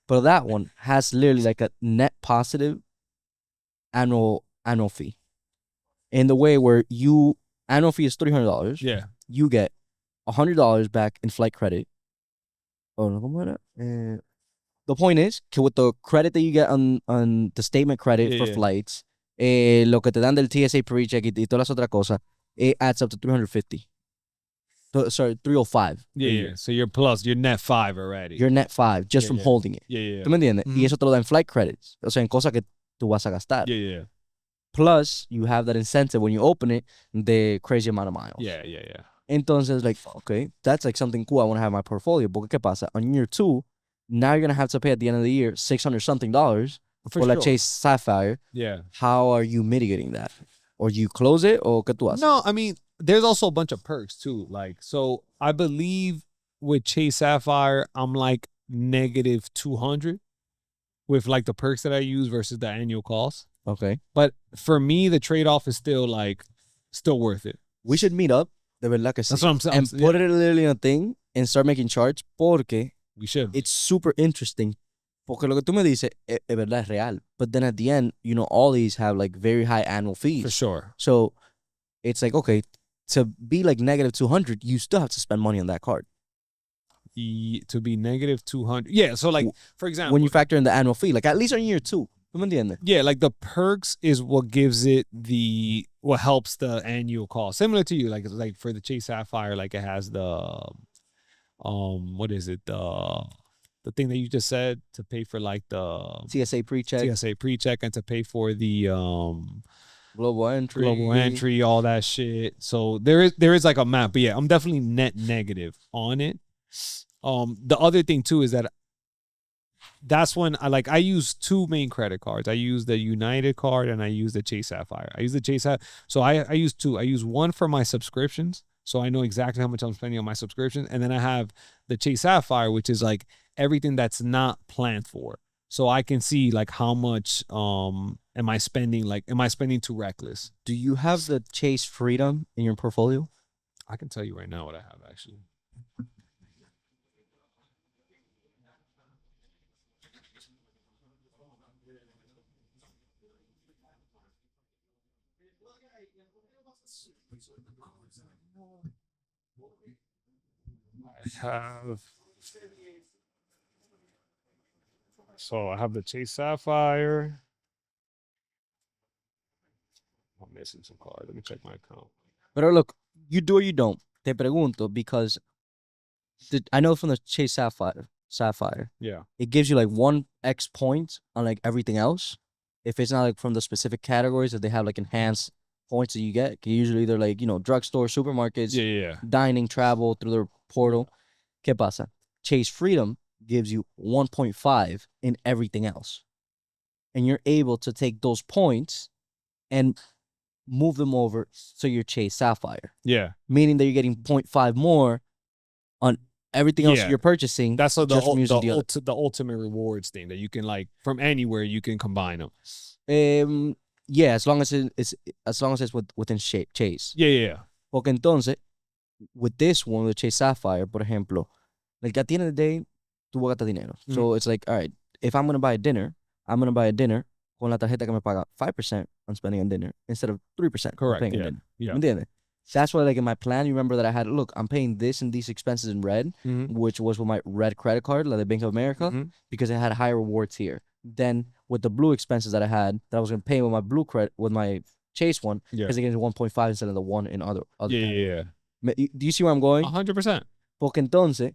But that one has literally like a net positive annual fee, in the way where annual fee is $300. Yeah, you get $100 back in flight credit. Oh no, ¿cómo era? The point is que with the credit that you get on the statement credit for flights, lo que te dan del TSA pre-check y todas las otras cosas, it adds up to $350. Sorry, 305. Yeah. So you're net 5 already. You're net 5 just from holding it. Yeah. ¿Tú me entiendes? Y eso te lo da en flight credits. O sea, en cosas que tú vas a gastar. Yeah. Plus, you have that incentive when you open it, the crazy amount of miles. Yeah. Entonces, like, okay, that's like something cool I want to have in my portfolio. Porque ¿qué pasa? On year 2, now you're going to have to pay at the end of the year $600 something for la Chase Sapphire. Yeah. How are you mitigating that? Or you close it, or ¿qué tú haces? No, I mean, there's also a bunch of perks too. Like, so I believe with Chase Sapphire, I'm like negative 200 with like the perks that I use versus the annual cost. Okay. But for me, the trade-off is still worth it. We should meet up. De verdad que sí. That's what I'm saying. And put it literally in a thing and start making charts porque we should. It's super interesting. Porque lo que tú me dices es verdad, es real. But then at the end, you know, all these have like very high annual fees. For sure. So it's like, okay, to be like negative 200, you still have to spend money on that card. To be negative 200. Yeah. So like, for example, when you factor in the annual fee, like at least on year 2. ¿Tú me entiendes? Yeah, like the perks is what gives it what helps the annual cost. Similar to you, like for the Chase Sapphire, like it has the what is it? The thing that you just said to pay for like the TSA pre-check and to pay for the global entry, all that shit. So there is like a map, but yeah, I'm definitely net negative on it. The other thing too is that that's when I use 2 main credit cards. I use the United card and I use the Chase Sapphire. I use the Chase Sapphire. So I use 2. I use one for my subscriptions. So I know exactly how much I'm spending on my subscriptions. And then I have the Chase Sapphire, which is like everything that's not planned for. So I can see like how much am I spending too reckless? Do you have the Chase Freedom in your portfolio? I can tell you right now what I have actually. I have the Chase Sapphire. I'm missing some cards. Let me check my account. But look, you do or you don't. Te pregunto because I know from the Chase Sapphire, yeah, it gives you like 1x points on like everything else. If it's not like from the specific categories that they have like enhanced points that you get, usually they're like, you know, drugstore, supermarkets, dining, travel through their portal. ¿Qué pasa? Chase Freedom gives you 1.5 in everything else. And you're able to take those points and move them over to your Chase Sapphire. Yeah. Meaning that you're getting 0.5 more on everything else you're purchasing. That's the ultimate rewards thing that you can like from anywhere you can combine them. Yeah, as long as it's within Chase. Yeah. Porque entonces, with this one, the Chase Sapphire, por ejemplo, like at the end of the day, tú vas a gastar dinero. Mm-hmm. So it's like, all right, if I'm gonna buy a dinner, I'm gonna buy a dinner con la tarjeta que me paga 5% on spending on dinner instead of 3%. Correct. Paying on dinner. Yeah. ¿Entiendes? That's why, like in my plan, you remember that I had, look, I'm paying this and these expenses in red, which was with my red credit card, like the Bank of America, because it had higher rewards here. Then with the blue expenses that I had, that I was gonna pay with my blue credit, with my Chase one, because it gives me 1.5 instead of the 1 in other. Yeah. Do you see where I'm going? 100%. Porque entonces,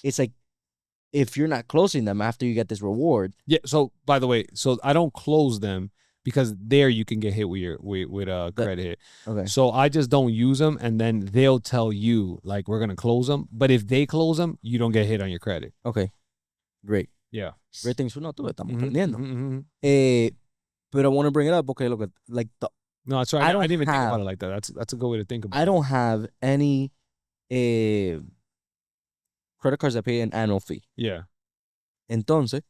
it's like, if you're not closing them after you get this reward. Yeah. So by the way, I don't close them because there you can get hit with a credit hit. Okay. So I just don't use them, and then they'll tell you like we're gonna close them. But if they close them, you don't get hit on your credit. Okay. Great. Yeah. Great things for tú estamos aprendiendo. But I want to bring it up. Okay, look at like the. No, that's right. I didn't even think about it like that. That's a good way to think about it. I don't have any credit cards that pay an annual fee. Yeah. Entonces,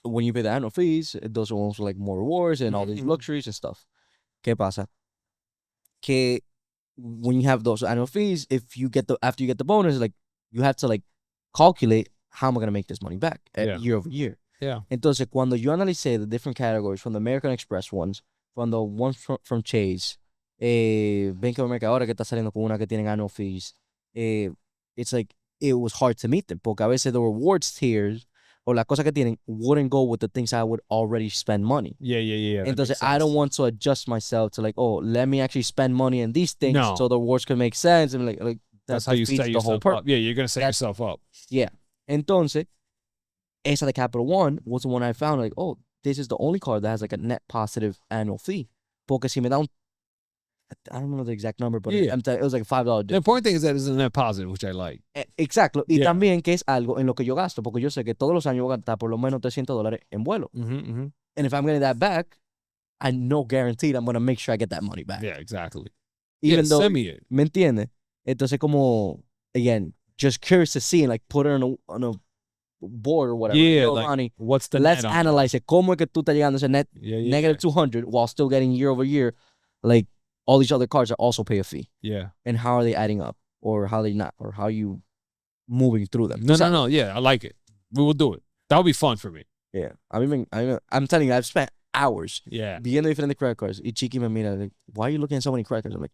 when you pay the annual fees, those are also like more rewards and all these luxuries and stuff. ¿Qué pasa? Que when you have those annual fees, after you get the bonus, like you have to like calculate how am I gonna make this money back year over year. Yeah. Entonces, cuando yo analicé the different categories from the American Express ones, from the ones from Chase, Bank of America ahora que está saliendo con una que tienen annual fees, it's like it was hard to meet them porque a veces the rewards tiers or la cosa que tienen wouldn't go with the things I would already spend money. Yeah. Entonces, I don't want to adjust myself to like, oh, let me actually spend money on these things so the rewards can make sense. And like That's how you defeats set the whole yourself purpose. up. Yeah, you're gonna set yourself up. Yeah. Entonces, esa de Capital One was the one I found, like, oh, this is the only card that has like a net positive annual fee. Porque si me da un, I don't know the exact number, but Yeah. it was like a $5 The difference. important thing is that it's a net positive, which I like. Exacto. Y Yeah. también que es algo en lo que yo gasto, porque yo sé que todos los años voy a gastar por lo menos $300 en vuelo. And if I'm getting that back, I know guaranteed I'm going to make sure I get that money back. Yeah, exactly. Even though, send me it. ¿me entiendes? Entonces como, again, just curious to see and like put it on a board or whatever. Yeah, Yo, like, Ronnie, what's the let's net on analyze it. ¿Cómo es que tú estás llegando a ese net negative 200 while still getting year over year? Like all these other cards that also pay a fee. Yeah. And how are they adding up? Or how are they not? Or how are you moving through them? No. Yeah, I like it. We will do it. That would be fun for me. Yeah. I'm telling you, I've spent hours viendo diferentes credit cards. Y Chiqui me mira, like, why are you looking at so many credit cards? I'm like,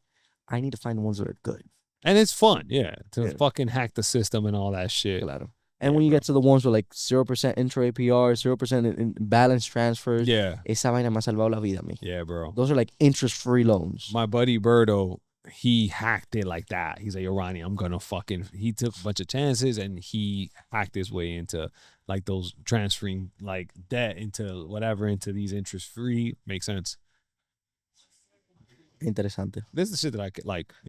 I need to find the ones that are good. And it's fun, to fucking hack the system and all that shit. Claro. And when you get to the ones with like 0% intro APR, 0% in balance transfers, esa vaina me ha salvado la vida a mí. Yeah, bro. Those are like interest-free loans. My buddy Berto, he hacked it like that. He's like, yo, Ronnie, I'm gonna fucking. He took a bunch of chances and he hacked his way into like those transferring like debt into whatever into these interest-free. Makes sense. Interesante. This is the shit that I like.